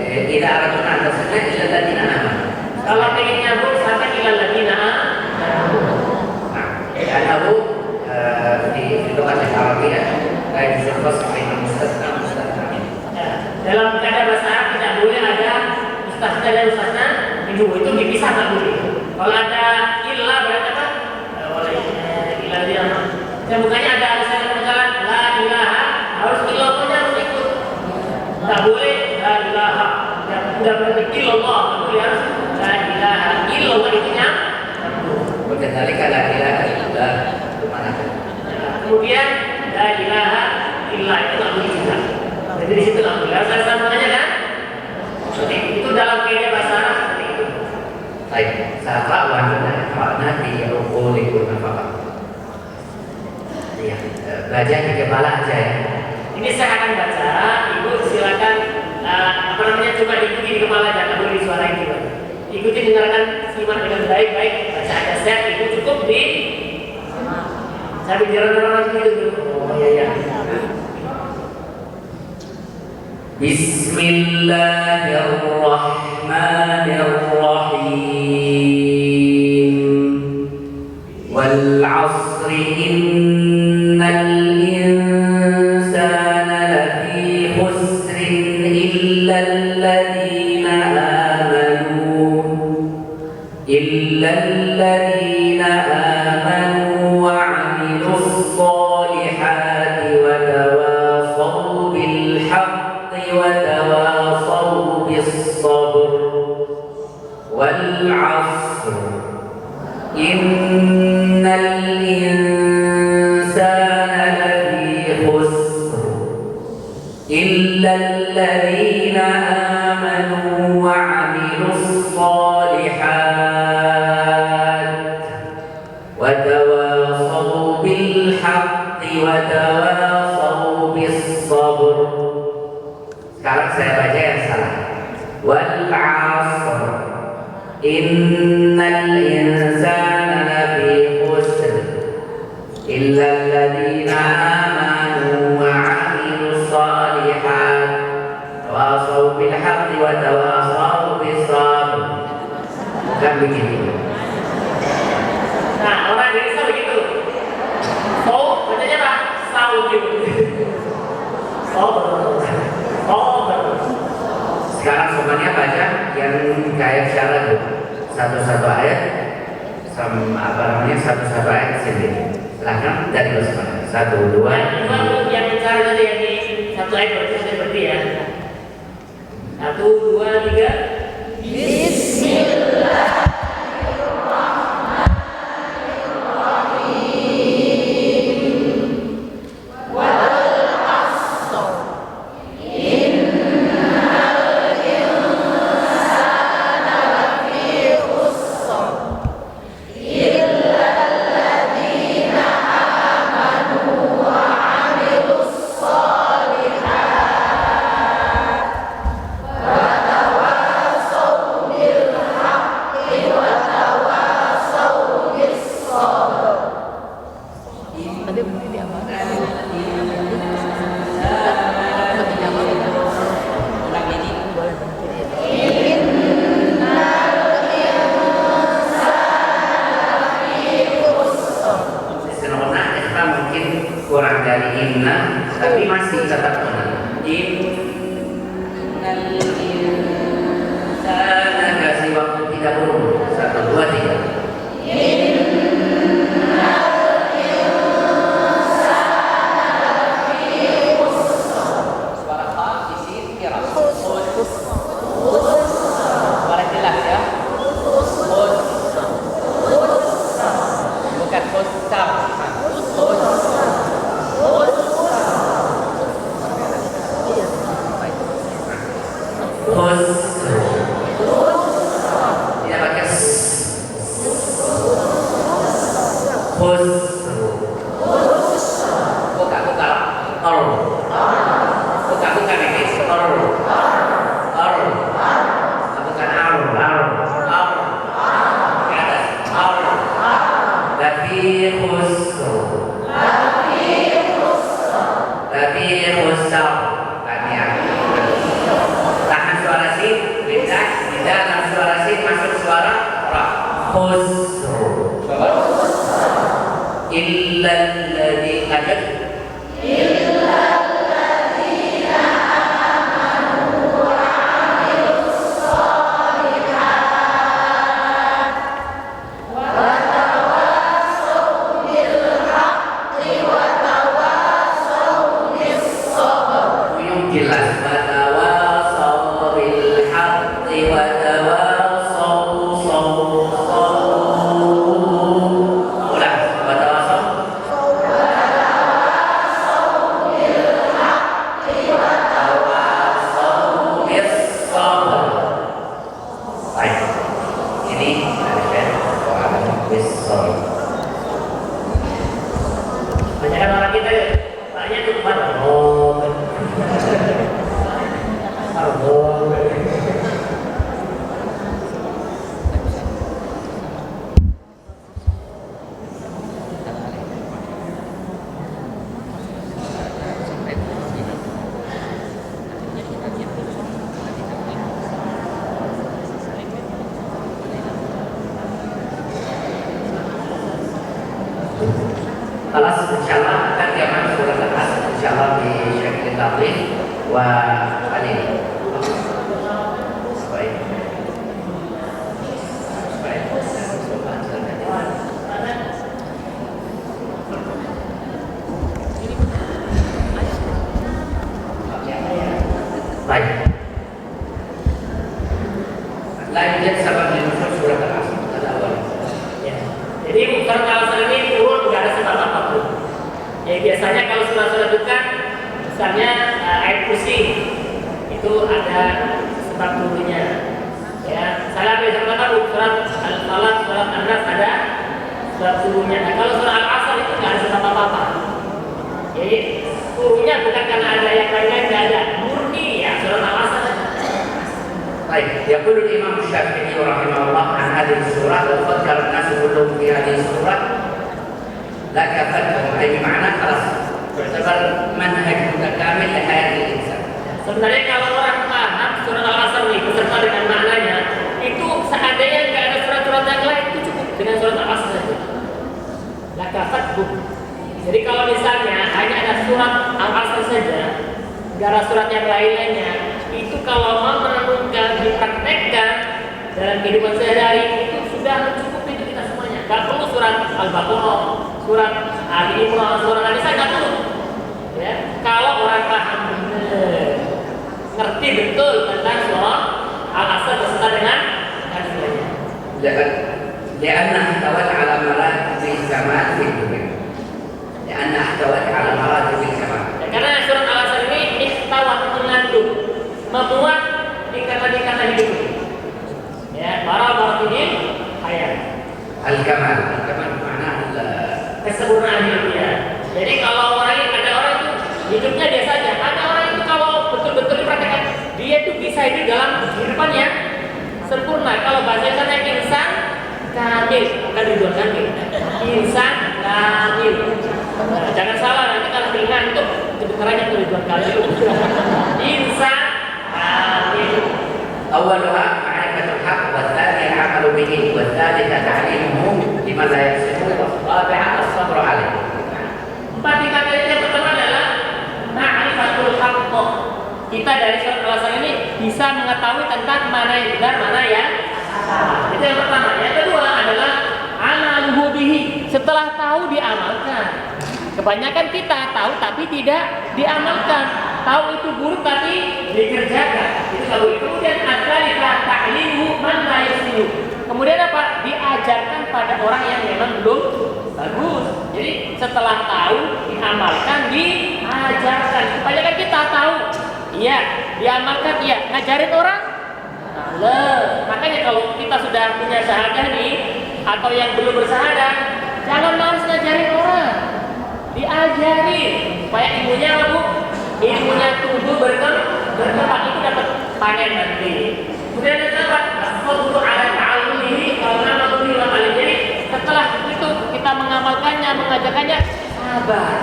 Tidak ada tunan tersebut illal ladzina amanu. Kalau pengen nyambung sampai illal ladzina amanu. Karena di lokasi Arab ya, kayak disebut sebagai mustasna. Dalam kaidah bahasa Arab tidak boleh ada mustasna dan mustasna itu dipisah tak boleh. Kalau ada illa berarti apa? Oleh illa dia. Dan bukannya ada misalnya pengalan la ilaha harus illahnya harus ikut. Tak boleh la ilaha. Tidak berarti illallah, tapi harus la ilaha illallah itu nya. Berkali la ilaha illallah mana? Kemudian la ilaha illa itu tak boleh juga. Jadi di situ tak boleh. Harus ada sambungannya kan? Seperti itu dalam kaidah bahasa Arab seperti itu. Baik, sahabat wanita karena di rukul itu nafkah. Ya, baca di kepala aja ya. Ini saya akan baca, ibu silakan coba diikuti di kepala, jangan boleh disuarain juga. Ikuti, dengarkan, simak dengan baik-baik, baca aja set, ibu cukup di sambil jalan-jalan gitu dulu. Oh iya. Bismillahirrahmanirrahim. Wal 'asri innal insana lafi khusrin illa alladhina amanu wa 'amilus solihati wa tawasaw bil haqqi wa tawasaw bis sabr wal 'asr innal insana وتواصوا بالصبر. Sekarang saya baca yang salah. Wal 'asr innal insana lafi khusr illa alladhina amanu wa 'amilus shalihat tawasaw bil haqqi wa tawasaw bis sabr. Bukan begitu. Nah, orang Indonesia begitu. So, bacanya apa? Saudi. Sekarang semuanya baca yang kayak syarat tuh. Satu-satu ayat satu-satu ayat sendiri. Silahkan dari Basmalah. 1, 2, yang bicara tadi yang di satu ayat berarti ya. 1, 2, 3. Bismillah. kurang dari inna, tapi masih tetap benar. Innal insana, kasih waktu 30. 1, 2, 3. Suara kha isi kira. Suara jelas ya. Bukan khusam. Tidak pakai tahan suara sin, beda dalam suara sin masuk suara ra. Khusru. Illal ladzi ajad. Banyak orang kita banyak tuh Alas insyaallah akan diaman surat Al-As insyaallah di Syekh Tabligh wa Ali. Baik. Baik. Lanjut sama surat Al-As awal. Ya. Jadi surat Al-As ini turun tidak ada sebab apapun. Ya biasanya kalau surat-surat itu kan misalnya ayat kursi itu ada sebab turunnya. Ya, saya bisa katakan surat Al-Falaq, surat An-Nas ada sebab turunnya. Nah, kalau surat Al-Asr itu tidak ada sebab apa-apa. karena ada yang lainnya tidak ada. Murni ya surat Al-Asr. Baik, yaqulu Imam Syafi'i rahimahullah an hadhihi surah wa fakkara an-nas kulluhum fi hadhihi surah la kafatahum ay ma'na khalas tu'tabar manhaj mutakamil li hayatil insan. Sebenarnya kalau orang paham surat Al-Asr ini beserta dengan maknanya, itu seandainya nggak ada surat-surat yang lain itu cukup dengan surat Al-Asr saja. La kafatahum. Jadi kalau misalnya hanya ada surat Al-Asr saja, nggak ada surat yang lainnya, itu kalau mau merenungkan, dipraktekkan dalam kehidupan sehari-hari itu sudah mencukupi untuk kita semuanya. Gak perlu surat Al-Baqarah, surat Ali Imran, surat An-Nisa, gak perlu. Ya, kalau orang paham benar, ngerti betul tentang surat Al-Asr beserta dengan kandungannya. Lianna ihtawat ala maratib kamal fi dunia. Lianna ihtawat ala maratib kamal. Karena surat Al-Asr ini ihtawat mengandung, memuat ikatan-ikatan hidup ini. Ya, para maratib hayat. Al-kamal makna Kesempurnaan hidup ya. Jadi kalau orang ini ada orang itu hidupnya biasa saja. Ada orang itu kalau betul-betul dipraktekkan, dia itu bisa hidup dalam kehidupan yang sempurna. Kalau bahasa sana insan kamil, bukan Ridwan Kamil. Insan kamil. Nah, jangan salah nanti kalau bilang itu kedengarannya Ridwan Kamil. Insan kamil. awwaluha ma'rifatul haqq wa tsani al-'amalu bihi wa tsalitsah ta'limuhu liman la yahsibu wa rabi'ah as-sabru 'alaihi. Empat tingkatan yang pertama adalah ma'rifatul haqq. Kita dari surat Al-Asr ini bisa mengetahui tentang mana yang benar, mana yang salah. Itu yang pertama. Yang kedua adalah amaluhu bihi. Setelah tahu diamalkan. Kebanyakan kita tahu tapi tidak diamalkan. Tahu itu buruk tapi dikerjakan. Itu tahu. Kemudian adzalika ta'limu man la yuslimu. Kemudian apa? Diajarkan pada orang yang memang belum bagus. Jadi setelah tahu diamalkan, diajarkan. Kebanyakan kita tahu, iya, diamalkan, iya, ngajarin orang. Nah, makanya kalau kita sudah punya syahadah nih atau yang belum bersyahadah, jangan malas ngajarin orang. Diajari supaya ilmunya apa, Bu? Ilmunya tumbuh berkembang, itu dapat panen nanti. Kemudian yang kedua, asbabtu ala ta'allumihi wa namaluhi wa alim. Jadi setelah itu kita mengamalkannya, mengajarkannya, sabar.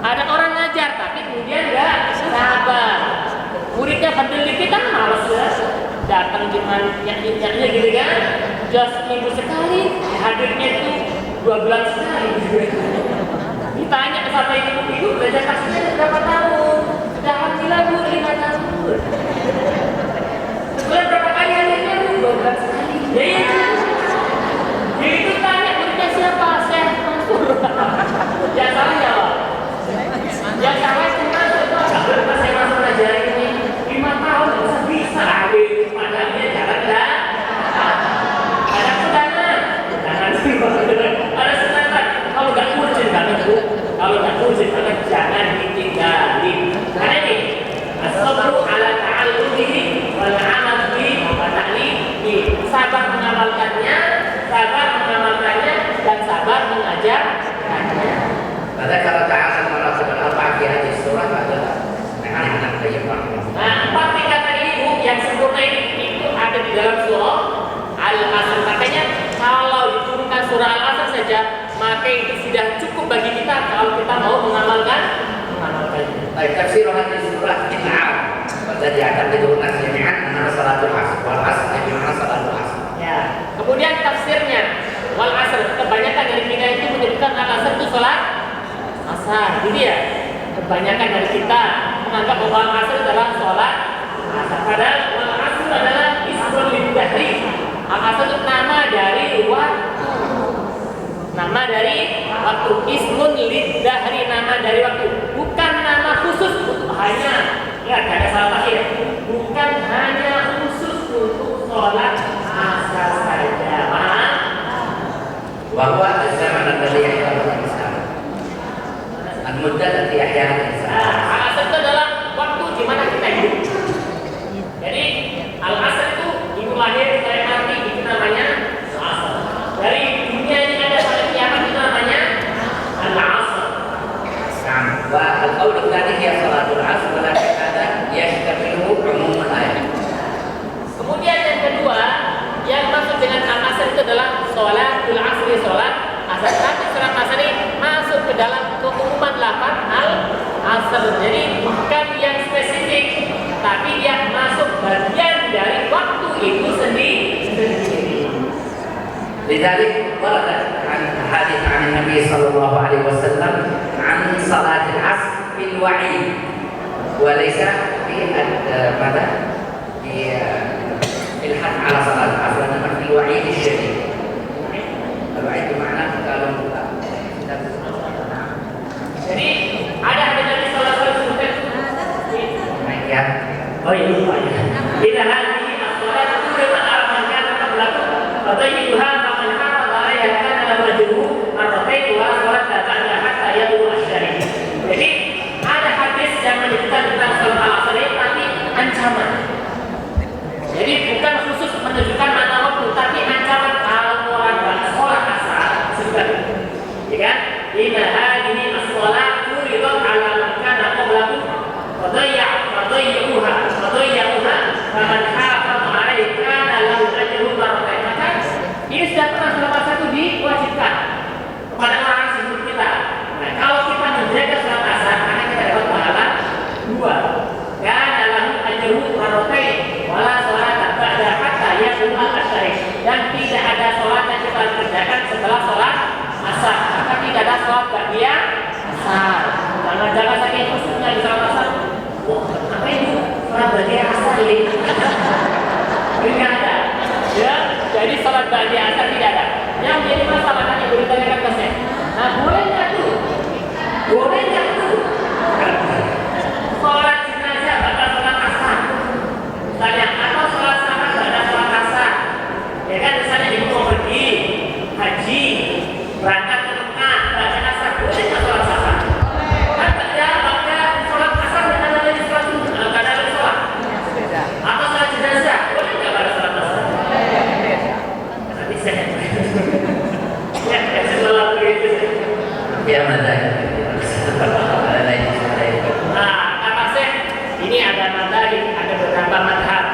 Ada orang ngajar tapi kemudian enggak sabar. Muridnya bandel dikit kan malas ya. Datang cuman nyanyi-nyanyi gitu kan. Just minggu sekali, hadirnya itu 2 bulan sekali. Ditanya sama ibu-ibu, belajar kasihnya berapa tahun? Sudah alhamdulillah Bu, 5 tahun. Sebulan berapa kali hadirnya Bu? 2 bulan sekali. Ya. Jadi itu tanya muridnya siapa? Syekh Mansur. Ya salah ya Pak. Ya salah cuma itu agak berbahasa Syekh Mansur ngajarin ini 5 tahun bisa habis. Padahal dia jalan dah. Ada sunatan. Ada sunatan. Kalau nggak urgent banget Bu. Kalau nggak urgent banget jangan ditinggalin. Karena ini as-sabru ala ta'allumihi wal 'amal bihi wa ta'limihi. Sabar mengamalkannya, dan sabar mengajarkannya. Pada kalau ta'ala maratib al-arba'ah fi hadhihi surah adalah anak Qayyim rahimahullah. Nah, 4 tingkatan ini Bu yang sempurna ini itu ada di dalam surah Al-Asr. Makanya kalau diturunkan surah Al-Asr saja, maka itu sudah cukup bagi kita kalau kita mau mengamalkannya. Baik, tafsir hadhihi surah Al-'am. Berarti akan diturunkan jami'an antara salatul asr wal asr jami'an salatul asr. Ya. Kemudian tafsirnya wal asr, kebanyakan dari kita itu menyebutkan al-asr itu salat asar. Jadi ya, kebanyakan dari kita menganggap bahwa al-asr adalah salat asar. Padahal wal asr adalah ismul lidahri. Al-asr itu nama dari waktu. Nama dari waktu. Ismun lidahri, nama dari waktu. Bukan nama khusus untuk hanya, ya ada salah tadi ya. Bukan hanya khusus untuk salat asar saja. Paham? Bahwa zaman alladhi yahya al-insan. Al-muddah allati yahya al-insan. Al-asr itu adalah waktu di mana kita hidup. Jadi al-asr itu ibu lahir saya mati itu namanya al-asr. Dari dunia ini ada sampai kiamat itu namanya al-asr. Wa al-qawl tsani hiya salatul asr salati hadza yashtamilu umumul ayat. Kemudian yang kedua, yang masuk dengan al-asr itu adalah sholatul asri, sholat asar. Tapi sholat asar ini masuk ke dalam keumuman lafaz al-asr. Jadi bukan yang spesifik, tapi dia masuk bagian dari waktu itu sendiri. لذلك ورد عن حديث عن النبي صلى الله عليه وسلم عن صلاة العصر في الوعيد وليس في ماذا؟ في الحث على صلاة العصر وإنما في الوعيد الشديد. الوعيد بمعنى kalau Jadi ada hadis Nabi sallallahu alaihi wasallam. ya. Oh iya lupa ya. Bila hadis as-salat kullu al-arkan qablahu wa tayyibha faman hafadha 'alaiha kana lahu ajru marratayn wa salat ba'da hatta yadu asy-syari'. Jadi ada hadis yang menyebutkan tentang salat al-asr tapi ancaman. Jadi bukan khusus menunjukkan mana waktu, tapi ancaman kalau orang sholat asar sudah, ya kan? Inna hadhihi as-salatu ridwan 'ala man kana qablahu wa dayya'uha faman hafaza 'alaiha kana lahu ajrun marratayn. Maka ini sudah pernah salah satu diwajibkan kepada orang sebelum kita. Nah, kalau kita menjaga salat asar, maka kita dapat pahala 2. Kana lahu ajrun marratayn wala salata ba'da hatta yaqul al-asr. Dan tidak ada salat yang kita kerjakan setelah salat asar. Maka tidak ada salat ba'diyah asar. Jangan saking khususnya di salat asar. Wah, apa itu? Salat ba'diyah asar ini. Tidak ada. Ya, jadi salat ba'diyah asar tidak ada. Yang jadi masalah kan ibu ditanyakan ke saya. Nah, boleh nggak tuh? Boleh nggak tuh? Salat jenazah bakal salat asar. Misalnya, atau sholat sahabat ada sholat asar, ya kan? Misalnya ibu mau pergi haji, berangkat ke Mekah, baca asar, boleh nggak sholat sahabat? Kan ya, baca sholat asar dan ada lagi sholat sunnah, kalau nggak ada lagi sholat. Atau sholat jenazah, boleh nggak pada sholat asar? Nanti saya, ya setelah begitu. Ya mana? Nah, kata saya, ini ada madhab, ada beberapa madhab,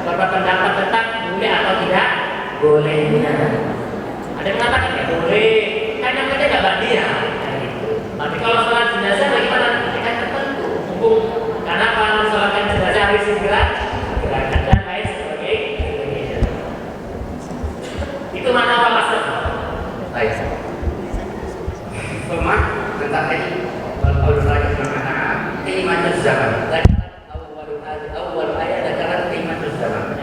beberapa pendapat tentang boleh atau tidak bolehnya. Ada yang mengatakan ya boleh, kan namanya nggak ba'diyah. Gitu. Tapi kalau sholat jenazah bagaimana? Ya kan tertentu. Mumpung karena kalau sholatkan jenazah harus segera gerakan dan lain sebagainya. Itu mana awal asal? Baik. Rumah tentang tadi kalau lagi mana timatul zaman. Awal ayat adalah timatul zaman.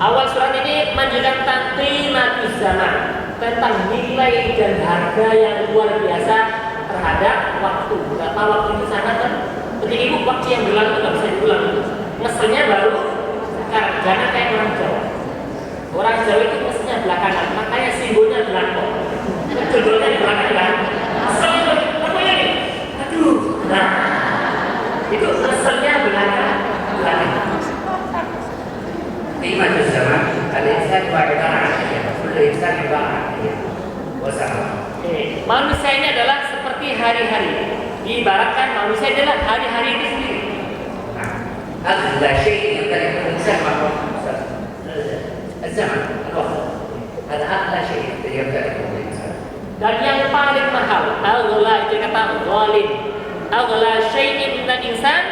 Awal surat ini menjelaskan tentang qimatus zaman, tentang nilai dan harga yang luar biasa terhadap waktu. Berapa waktu di sana kan? Ketika ibu waktu yang berlalu nggak bisa diulang. Ngeselnya baru sekarang. Jangan kayak orang Jawa. Orang Jawa itu ngeselnya belakangan. Makanya simbolnya belakang. Contohnya di belakang. Ngeselnya apa ini? Aduh. Nah, itu ngeselnya belakang. Timatul zaman. Al-insan wa ibarat. Kullu insan ibarat. Wassalam. Manusia ini adalah seperti hari-hari. Diibaratkan manusia adalah hari-hari itu sendiri. أغلى شيء يمتلكه الإنسان هو الزمن الوقت. هذا أغلى شيء يمتلكه الإنسان. Dan yang paling mahal, aghla itu kata ghalib. Aghla syai'in minal insan,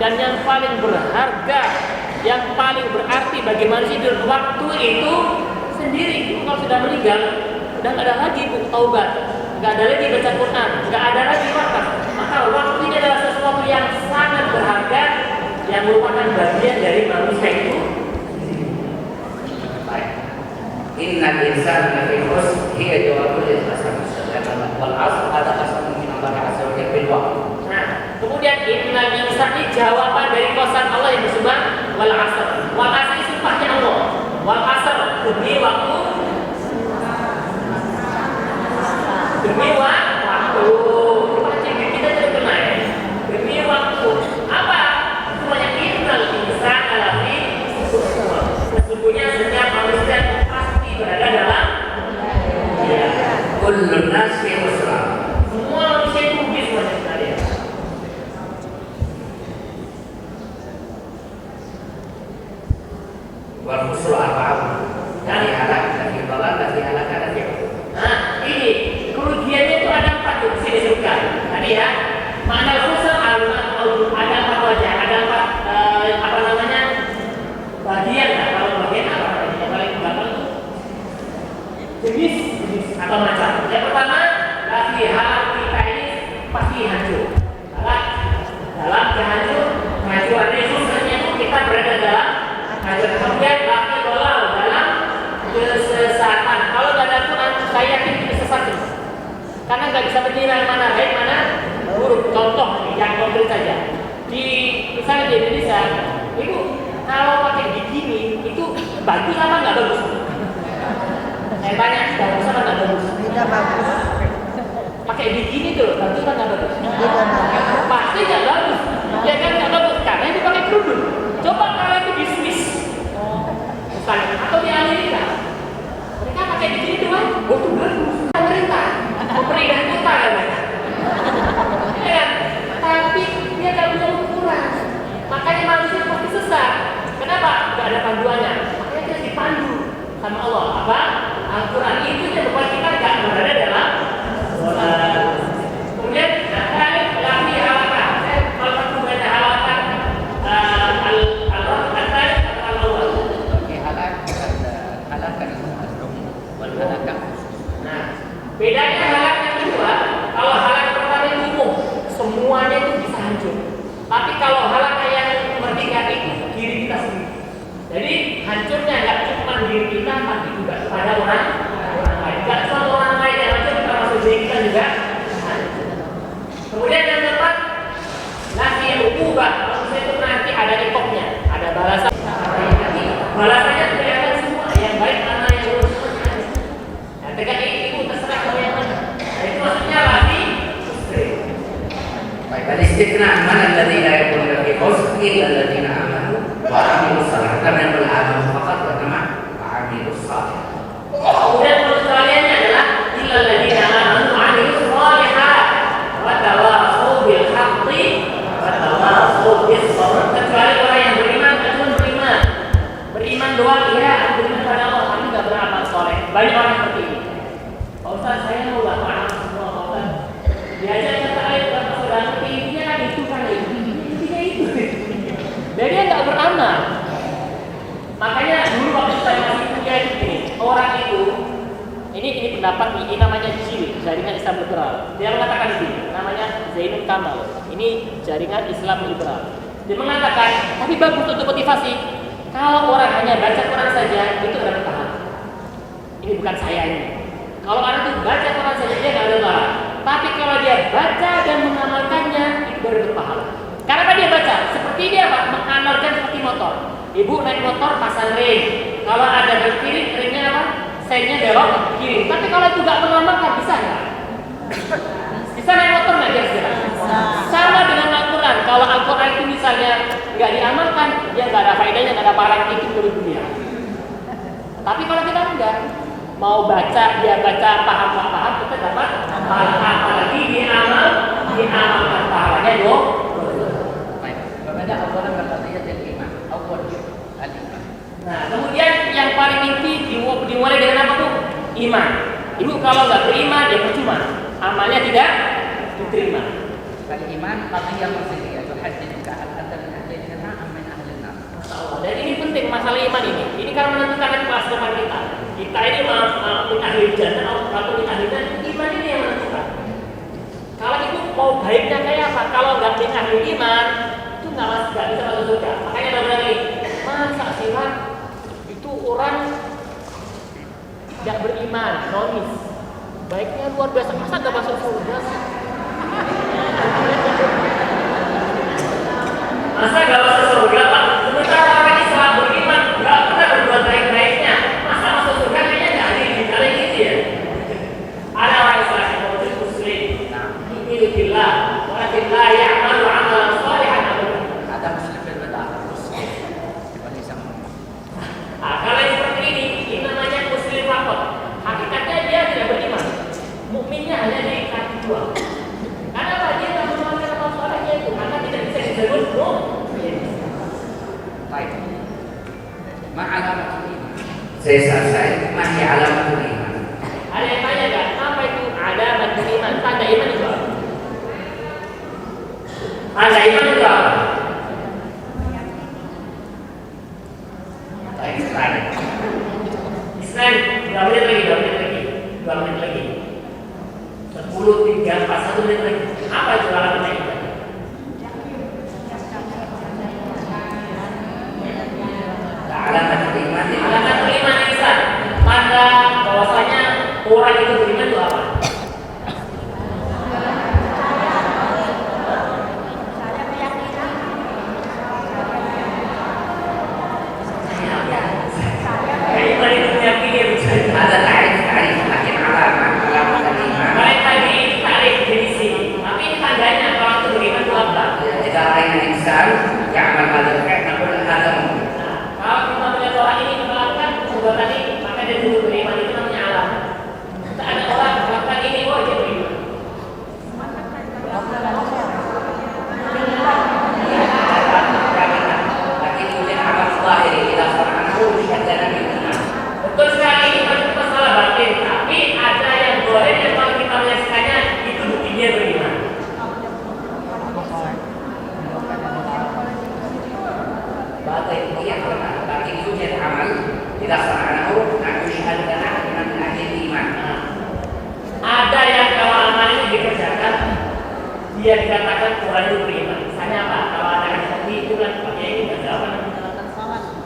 dan yang paling berharga, yang paling berarti bagi manusia itu waktu itu sendiri. Kalau sudah meninggal, sudah nggak ada lagi buku taubat, nggak ada lagi baca Quran, nggak ada lagi wakaf. Maka waktu ini adalah sesuatu yang sangat berharga, yang merupakan bagian dari manusia itu. Baik. Innal insana lafi khusr hiya jawabul qasam. Wal 'asr ada qasam min Allah 'azza wa jalla bil waqt. Nah, kemudian innal insana ini jawaban dari qasam Allah yang disebut wal 'asr. Wal 'asr itu sumpahnya Allah. Wal 'asr demi waktu. Demi waktu. Kita tidak kenal ya. Demi waktu. Apa? Semuanya innal insana lafi khusr. Sesungguhnya setiap manusia pasti berada dalam Kullun nas fi khusr. semua manusia itu rugi semuanya sekalian. konkret saja. Misalnya di Indonesia, itu kalau pakai bikini itu bagus apa nggak bagus? Saya tanya, bagus apa nggak bagus? Tidak bagus. Pakai bikini tuh bagus apa nggak bagus? Tidak bagus. Pasti nggak bagus. Ya kan nggak bagus karena itu pakai kerudung. Coba kalau itu di Swiss, misalnya, atau di Amerika, mereka pakai bikini doang, oh itu bagus. Pemerintah, pemerintah kota kan mereka. Ya kan? Tapi dia nggak punya ukuran. Makanya manusia pasti sesat. Kenapa? Nggak ada panduannya. Makanya kita dipandu sama Allah. Apa? Al-Quran itu yang membuat kita nggak berada dalam sholat. Kemudian lagi halakan. Kalau kamu baca halakan al-Quran al-awwal. Oke, halakan halakan. Nah, bedanya halak yang kedua, kalau halak pertama itu umum, semuanya itu bisa hancur. Tapi kalau halak yang merdeka itu diri kita sendiri. Jadi hancurnya nggak cuma diri kita, tapi juga kepada orang lain. Nggak cuma orang lain yang hancur, termasuk diri kita juga hancur. Kemudian yang keempat, lagi ukubah. Maksudnya itu nanti ada ikopnya, ada balasan. Balasannya kelihatan semua, yang baik mana yang buruk semuanya ada. Nah, tegak itu terserah kalau yang mana. Nah, itu maksudnya lagi Baik, al-istiqna' mana alladhi la yakunu fi qaws illa alladhina amanu wa 'amilus salih. Karena yang beramal faqat wa nama 'amilus salih. Kemudian pengecualiannya adalah illa alladhina amanu wa 'amilus shalihat wa tawassaw bil haqqi wa tawassaw bis sabr. Kecuali orang yang beriman, cuma beriman. Beriman doang ya, beriman pada Allah, tapi enggak beramal saleh. Banyak orang seperti ini. Pak Ustaz, saya mau enggak beramal semua, Pak Ustaz. Diajak kata ayat berapa saudara, intinya kan itu kan intinya itu. Dan dia nggak beramal. Makanya dulu waktu saya masih kuliah ini, orang itu, ini pendapat ini namanya jaringan Islam liberal. Dia mengatakan begini, namanya Zainul Kamal. Ini jaringan Islam liberal. Dia mengatakan, tapi bagus untuk motivasi. Kalau orang hanya baca Quran saja, itu ada pahala. Ini bukan saya ini. Kalau orang itu baca Quran saja, dia nggak ada pahala. Tapi kalau dia baca dan mengamalkannya, itu baru berpahala. Karena dia baca, seperti dia Pak, mengamalkan seperti motor. Ibu naik motor pasang ring. Kalau ada belok kiri, ringnya apa? Sennya belok kiri. Tapi kalau itu nggak mengamalkan, bisa nggak? Bisa naik motor nggak kira-kira? Sama dengan Al-Quran. Kalau Al-Quran itu misalnya nggak diamalkan, dia nggak ada faedahnya, nggak ada barang itu dari dunia. Tapi kalau kita enggak, mau baca, dia baca paham, kita dapat pahala. Apalagi diamalkan pahalanya dong. Baik, berbeda awalan berkatanya jadi iman. Awal al-iman. Nah, kemudian yang paling inti dimulai dengan apa tuh? Iman. Ibu kalau nggak beriman, dia percuma. Amalnya tidak diterima. Al-iman qadiyah mafsiriyah tuhaddithuka hal anta min ahli al-jannah am min ahli an-nar. Masyaallah. Dan ini penting masalah iman ini. Ini karena menentukan kelas depan kita. Kita ini min ahli jannah atau min ahli nar, iman ini yang menentukan. Kalau itu mau baiknya kayak apa? Kalau nggak min ahli iman, itu nggak bisa masuk surga. Makanya ada bilang ini, masa sih Pak? Itu orang tidak beriman, nonis. Baiknya luar biasa, masa nggak masuk surga sih? Masa nggak masuk surga Pak? Sementara orang Islam beriman nggak pernah berbuat baik-baiknya, masa masuk surga kayaknya nggak ada di dalam gitu ya? Ada orang Islam yang wajib muslim, yu'minu billah, walakin la ya'malu 'amalan shalihan abadan. Ada muslim berbeda. Kalau yang seperti ini namanya muslim fakot. Hakikatnya dia tidak beriman. Mukminnya hanya di kaki dua. Karena apa? Dia tidak mengamalkan amal salehnya itu, maka tidak bisa disebut mukmin. Baik. Ma alamatul iman. Saya selesai. Masih alamatul iman. Ada yang tanya nggak? Apa itu alamatul iman? Tanda iman itu apa? Tanda iman itu apa? Baik. Islam, 2 menit lagi. 10, 3, 4, 1 menit lagi. Apa itu alamat iman? Alamatul iman. Alamatul iman Islam. Tanda bahwasanya orang itu beriman itu apa? dia dikatakan orang itu beriman. Misalnya apa? Kalau ada hati itu kan pakai ini ada apa namanya?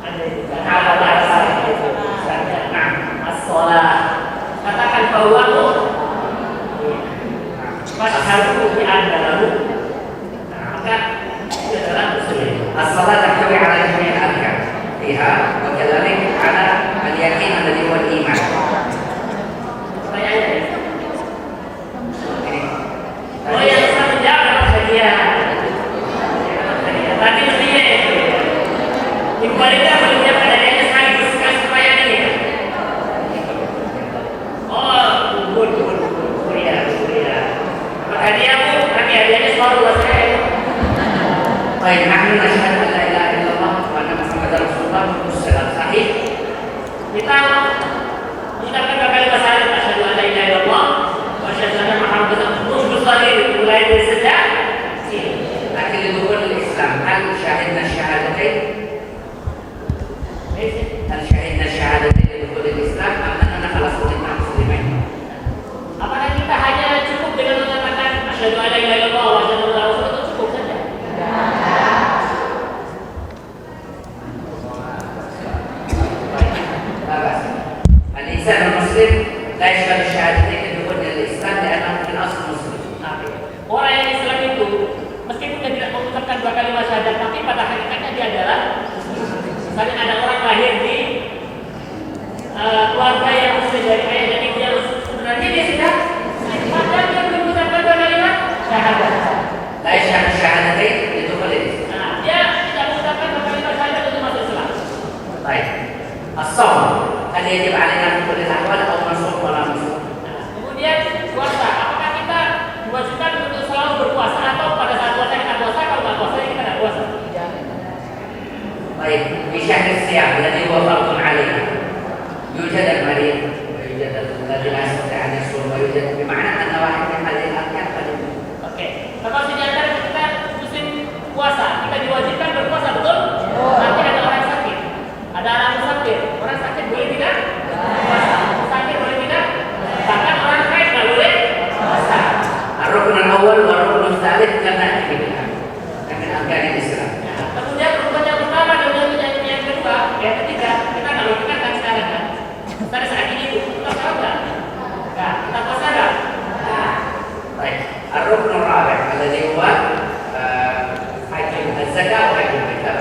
Ada itu kan ada bahasa itu. Misalnya, nah, as-sholat. Katakan bahwa masyhadu bi anna lahu. Nah, maka itu adalah muslim. الصلاة تحتوي على جميع الأركان فيها وكذلك على اليقين الذي هو الإيمان. Pertanyaannya, oh yang saya menjawab adalah hadiah. Tadi mestinya ibu wanita belum menyiapkan hadiahnya sekaligus kasih pertanyaan ini. Oh, kuliah. Hadiahmu, nanti hadiahnya selalu buat saya. طيب نحن نشهد أن لا إله إلا الله وأن محمدا رسول الله والسلام صحيح. Kita mengucapkan kalimat syahadat asyhadu an la ilaha illallah wa asyhadu anna muhammadan rasulullah mulai dari sejak لكن لدخول الإسلام هل شهدنا الشهادتين؟ هل شهدنا الشهادتين لدخول الإسلام أم أننا خلاص كنا مسلمين؟ apakah kita hanya cukup dengan mengatakan asyhadu an la ilaha illallah wa asyhadu anna rasulullah itu cukup saja? الإنسان المسلم لا يشهد الشهادتين لدخول الإسلام لأنه في الأصل مسلم. Orang yang Islam itu meskipun dia tidak mengucapkan dua kalimat syahadat tapi pada hakikatnya dia adalah misalnya ada orang lahir di keluarga yang muslim dari ayah dan ibu yang muslim, sebenarnya dia sudah padahal dia belum mengucapkan dua kalimat syahadat. لا يشهد الشهادتين لدخول الإسلام. Nah, dia tidak mengucapkan dua kalimat syahadat untuk masuk Islam. طيب الصوم هل يجب علينا في كل الأحوال أو نصوم ولا نصوم؟ Kemudian puasa, apakah kita diwajibkan untuk selalu berpuasa atau pada saat puasa kita puasa, kalau nggak puasa kita nggak puasa? طيب في شهر الصيام الذي هو فرض علينا يوجد المريض ويوجد الذي لا يستطيع أن يصوم ويوجد بمعنى أن واحد من هذه الأركان قد Oke, kalau di antara kita musim puasa, kita diwajibkan berpuasa, betul? Nanti ada orang sakit, ada orang musafir, orang sakit boleh tidak puasa, sakit boleh tidak, bahkan orang haid nggak boleh puasa. الركن الأول والركن الثالث لم نأتي بها من أركان الإسلام. Kemudian rukun yang pertama dan yang kedua, yang ketiga, kita nggak lakukan kan sekarang kan? Misalnya saat ini kita puasa nggak? Nggak, kita puasa nggak? طيب الركن الرابع الذي هو حاكم الزكاة وحاكم الكتاب.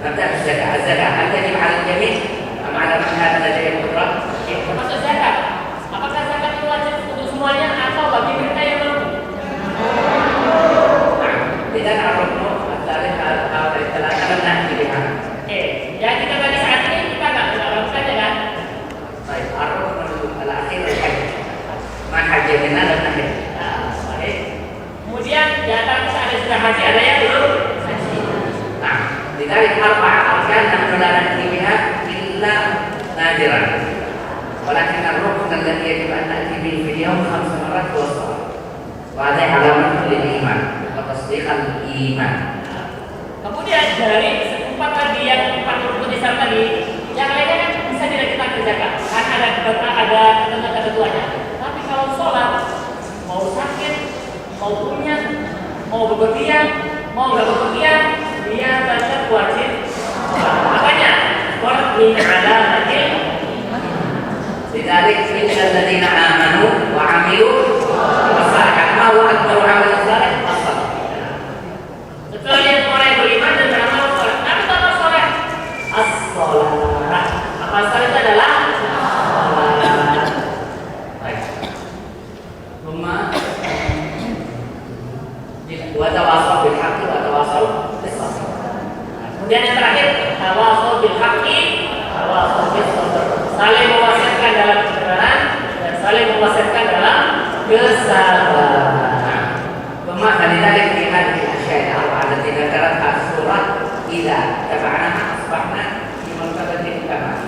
نبدأ بالزكاة. الزكاة هل تجب على الجميع أم على من هذا لديه القدرة؟ Termasuk zakat. Apakah zakat itu wajib untuk semuanya atau bagi mereka yang mampu? نعم. إذا الركن الثالث هؤلاء الثلاثة لم نأتي بها. Yang kita tadi saat ini kita nggak lakukannya kan? طيب الركن الأخير الحج. ما حج منا لم نحج. Baik. Kemudian di antara kita ada sudah haji, ada yang belum haji. نعم. لذلك أربع أركان نحن لا نأتي بها إلا نادرا. ولكن الركن الذي يجب أن نأتي به في اليوم 5 مرات هو الصلاة. وهذا علامة للإيمان وتصديق الإيمان. Kemudian dari empat tadi yang empat rukun Islam tadi, yang lainnya kan bisa tidak kita kerjakan, karena ada ketentuannya. Tapi kalau sholat, mau sakit, mau punya, mau bepergian, mau nggak bepergian, dia tetap wajib. Makanya, min alamatil. لذلك إن الذين آمنوا وعملوا الصالحات ما هو أكبر عمل صالح الصلاة. Kecuali orang yang beriman dan beramal soleh. Tapi kalau soleh, as-sholat. Apa soleh itu adalah sholat. طيب. ثم وتواصوا بالحق وتواصوا بالصبر. Kemudian yang terakhir, tawasul bil haqqi, tawasul bis sabr. Saling mewasiatkan dalam kebenaran dan saling mewasiatkan dalam kesabaran. ثم فلذلك في هذه الأشياء الأربعة التي ذكرتها السورة إذا تبعناها أصبحنا في مرتبة الكمال.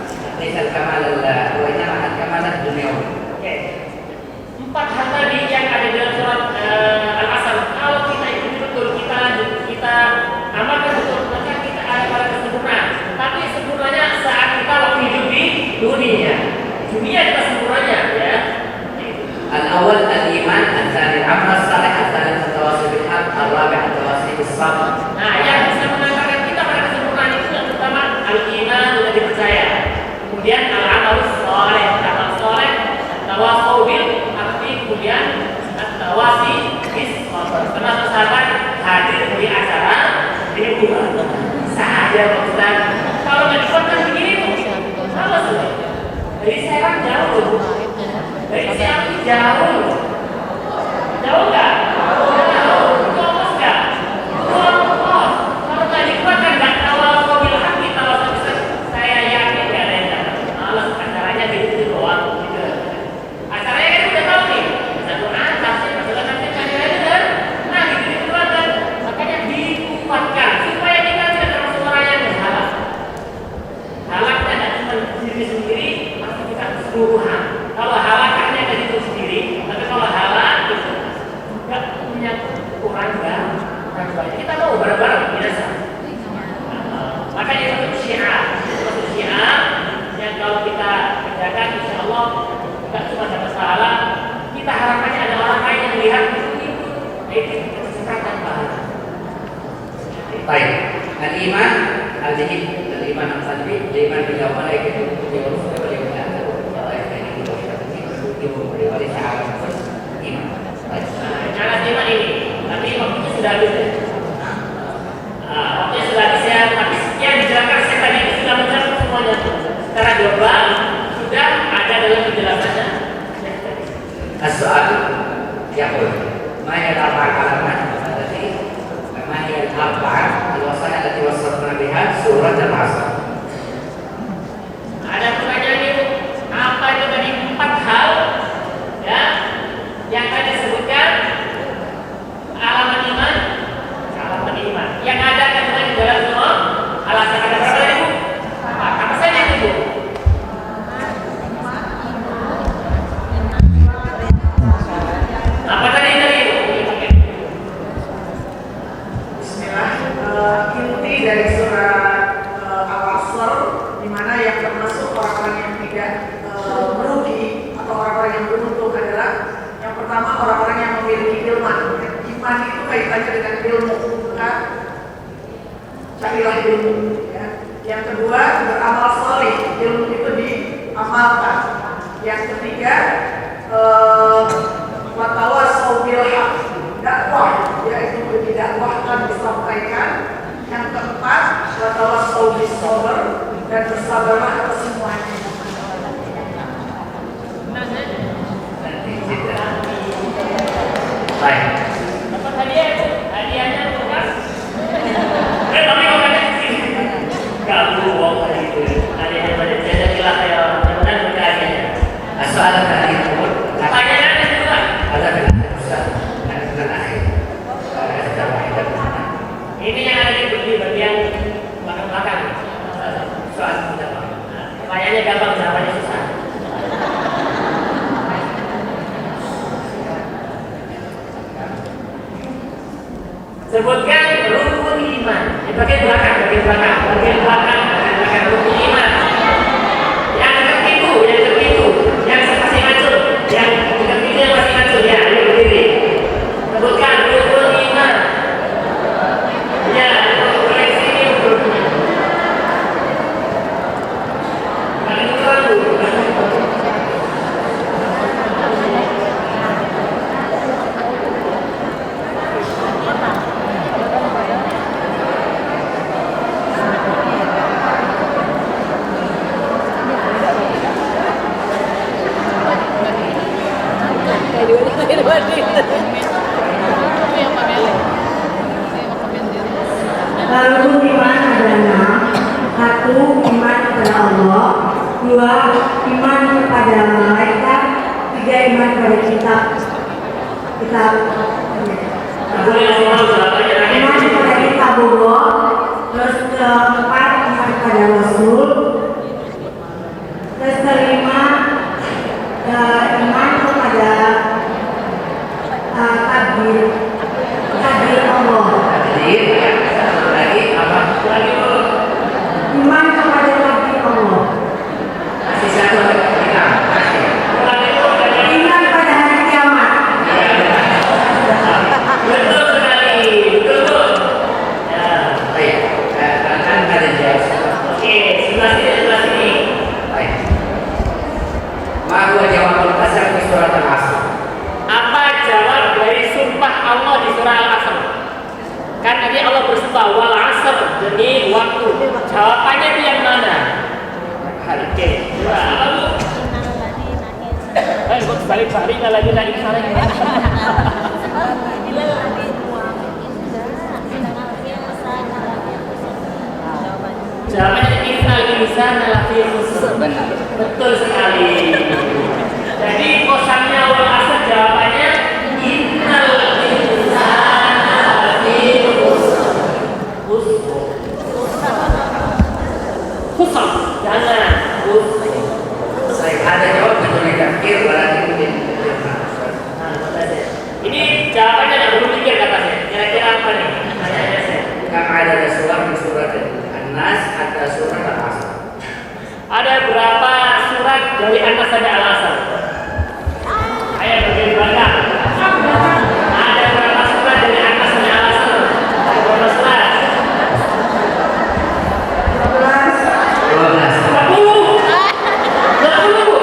ليس الكمال وإنما الكمال الدنيوي. Oke. Empat hal tadi yang ada dalam surat Al-Asr, kalau kita ikuti betul, kita amalkan betul, maka kita ada pada kesempurnaan. Tapi sempurnanya saat kita waktu hidup di dunia. Dunia kita sempurnanya, ya. الأول الإيمان، الثاني العمل الصالح، الثالث التواصي بالحق، Islam. Nah, yang bisa mengantarkan kita pada kesempurnaan itu yang pertama al-iman, sudah dipercaya. Kemudian al-amal soleh, amal soleh, tawassul bil haqqi, kemudian tawasi bis sabr. Termasuk sahabat hadir di acara ini bukan saja Ustaz. Kalau nggak dikuatkan begini tuh, salah sudah. Dari Serang jauh, dari Serang jauh, jauh nggak? Jauh, ongkos nggak? Ongkos. Kalau nggak dikuatkan nggak tawassul bil haqqi, tawassul bis sabr. Saya yakin nggak ada yang datang. Malas acaranya gitu doang. Gitu. Acaranya kan udah tahu nih. Satu atas, masalah nanti acaranya kan. Nah, gitu dikuatkan. Makanya dikuatkan supaya kita tidak termasuk orang yang berhalak. Halaknya tidak cuma diri sendiri, tapi kita keseluruhan. Kalau halakannya dari itu sendiri, tapi kalau halak itu nggak punya ukuran orang banyak. Kita mau bareng-bareng biasa. Makanya itu syiar yang kalau kita kerjakan, insya Allah nggak cuma dapat pahala, kita harapannya ada orang lain yang melihat itu kesempatan pahala. Baik, al-iman, al-jihid, al-iman al-salbi, al-iman bila malaikat itu jauh sudah boleh berkata, kalau yang ini kita boleh boleh sahabat iman. Cara iman ini, tapi waktunya sudah habis ya. Waktunya sudah habis ya, tapi yang dijelaskan saya tadi itu sudah mencakup semuanya. Secara global sudah ada dalam penjelasannya. As-soal, yaqul, ma hiya al-arba'a alamat allati ma hiya al-arba'a al-wasail allati wasalna biha surat al-'asr. Ada pertanyaan itu, apa itu tadi 4 hal ya yang tadi disebutkan alamat iman, yang ada kandungan di dalam semua alasan ada berapa tadi Bu? Apa saja itu Bu? Apa tadi Bu? Bismillah. Inti dari surat Al-Asr, di mana yang termasuk orang-orang yang tidak merugi atau orang-orang yang beruntung adalah yang pertama orang-orang yang memiliki ilman. Iman itu kaitannya dengan ilmu, kan? Carilah ilmu. Ya. Yang kedua beramal saleh, ilmu itu diamalkan. Yang ketiga watawasau bil haq, dakwah, yaitu didakwahkan, disampaikan. Yang keempat watawasau bis sabr, dan bersabarlah atas semuanya. Baik. Dapat hadiah Bu? Hadiahnya bukan? Tapi kalau ada di sini nggak bohong tadi itu. Hadiahnya banyak. Saya bilang kayak benar benar hadiahnya. As-soal tadi Pertanyaan yang kedua. ada Ustaz. Dan akhir. Ini yang ada di bagian belakang-belakang. Soal jawab. Pertanyaannya gampang, jawabannya susah. Sebutkan rukun iman. Di bagian belakang rukun iman. Yang dekat pintu, yang masih ngacur, yang dekat pintu yang masih ngacur, ya, ini berdiri. Sebutkan rukun iman. Ya, mulai sini. Kalian ragu. Lalu iman adalah satu, iman kepada Allah, dua, iman kepada malaikat, tiga, iman kepada kitab iman kepada kitab Allah, terus keempat iman kepada Rasul, terus kelima iman kepada takdir Allah. Lagi apa? Iman kepada takdir Allah. Masih satu lagi. Masih. Iman pada hari kiamat. surah Al-Asr. Kan tadi Allah bersumpah wal asr, jadi waktu. Jawabannya itu yang mana? Oke. Apa Bu? Ikut balik-balik lagi naik sana. Jawabannya innal insana lafi khusr. Betul sekali. Jadi kosannya wal asr jawabannya innal insana lafi khusr. Khusr. Jangan khusr. Saya ada jawab betul dikir berarti mungkin. Ini jawabannya nggak perlu pikir kata saya. Kira-kira apa nih? Tanya saya. Kan ada surah di surat An-Nas, ada surat Al-Asr. Ada berapa surat dari An-Nas sampai Al-Asr? Ayo bagi banyak. Ada berapa surat dari An-Nas sampai Al-Asr? Berapa surat? 12. 20. 20.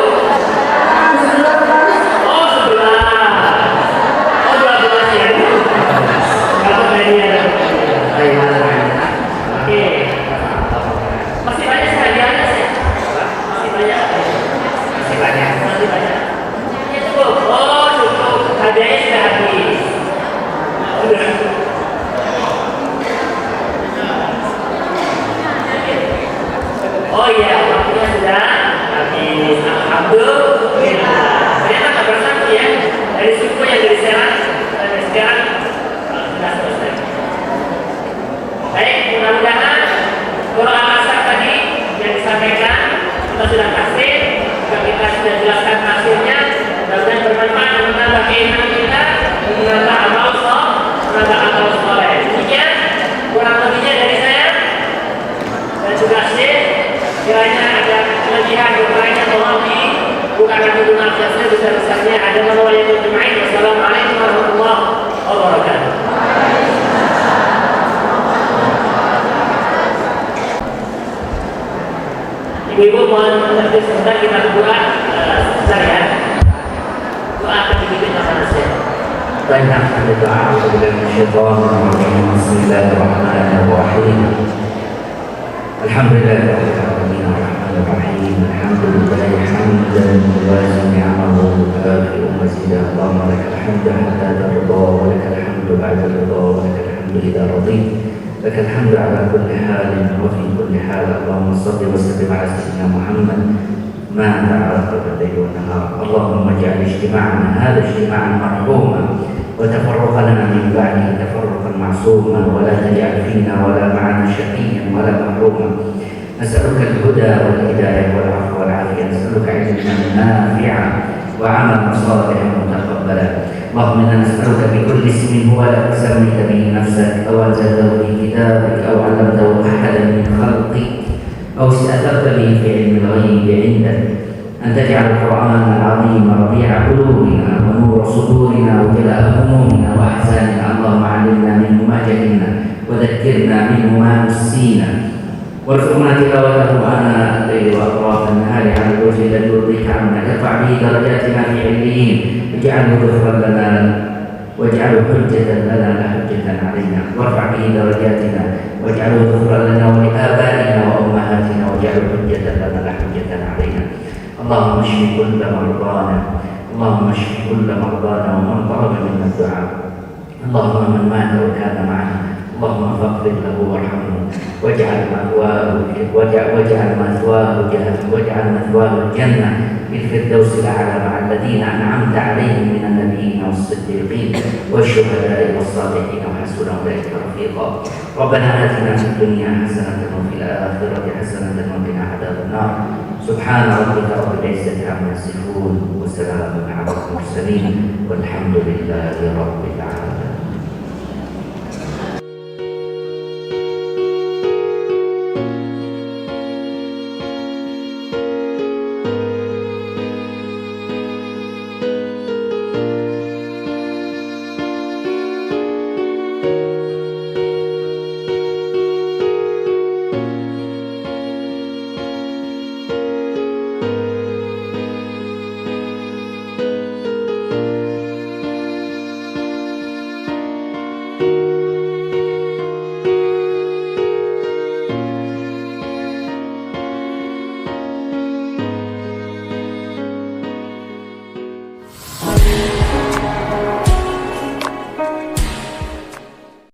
Oh 11. Oh 12 ya. Kalau tadi ada. Oke. Masih banyak hadiahnya sih. Masih banyak. Masih banyak. Masih banyak. Ya cukup. Oh cukup. Hadiahnya sudah habis. Sudah. Oh iya, waktunya sudah habis. Alhamdulillah. Ternyata tak bersatu ya. Dari suku yang dari Serang sampai sekarang sudah selesai. Baik, mudah-mudahan Quran Al-Asr tadi yang disampaikan kita sudah kasih, juga kita sudah jelaskan hasilnya. Mudah-mudahan bermanfaat dan menambah keimanan kita, menambah amal soleh. Demikian kurang lebihnya dari saya dan juga Syekh. Kiranya ada kelebihan berkaitan tolong bukan lagi maaf saya besar-besarnya ada manual yang berjemaah. Wassalamualaikum warahmatullahi wabarakatuh. Ibu-ibu mohon mengerti sebentar kita berdoa sebentar ya. Doa akan dipimpin sama Syekh. Baik, kita doa kepada syaitan. Bismillahirrahmanirrahim. Alhamdulillahirabbil alamin arrahmanir rahim. Alhamdulillahi hamdan yuwazi ni'amahu wa yukafi mazidah. Allahumma lakal hamdu hatta tarda wa lakal hamdu ba'da ridha wa lakal hamdu idza radit. لك الحمد على كل حال وفي كل حال. اللهم صل وسلم على سيدنا محمد ما تعرف بالليل والنهار. اللهم اجعل اجتماعنا هذا اجتماعا مرحوما وتفرقنا من بعده تفرقا معصوما ولا تجعل فينا ولا معنا شقيا ولا محروما. نسألك الهدى والهداية والعفو والعافية. نسألك علما نافعا وعملا صالحا متقبلا. اللهم انا نسألك بكل اسم هو لك سميت به نفسك او انزلته في كتابك او علمته احدا من خلقك او استأثرت به في علم الغيب عندك ان تجعل القرآن العظيم ربيع قلوبنا ونور صدورنا وجلاء همومنا واحزاننا. اللهم علمنا منه ما جهلنا وذكرنا منه ما نسينا وارزقنا تلاوته آناء الليل وأطراف النهار على الوجه الذي يرضيك عنا. ارفع به درجاتنا في عليين. اجعله ذخرا لنا واجعله حجة لنا لا حجة علينا. وارفع به درجاتنا واجعله ذخرا لنا ولآبائنا وأمهاتنا واجعله حجة لنا لا حجة علينا. اللهم اشف كل مرضانا. اللهم اشف كل مرضانا ومن طلب منا الدعاء. اللهم من مات وكان معنا اللهم فاغفر له وارحمه واجعل مثواه الجنة في الفردوس الأعلى مع الذين أنعمت عليهم من النبيين والصديقين والشهداء والصالحين وحسن أولئك رفيقا. ربنا آتنا في الدنيا حسنة وفي الآخرة حسنة وقنا عذاب النار. سبحان ربك رب العزة عما يصفون وسلام على المرسلين والحمد لله رب العالمين. Thank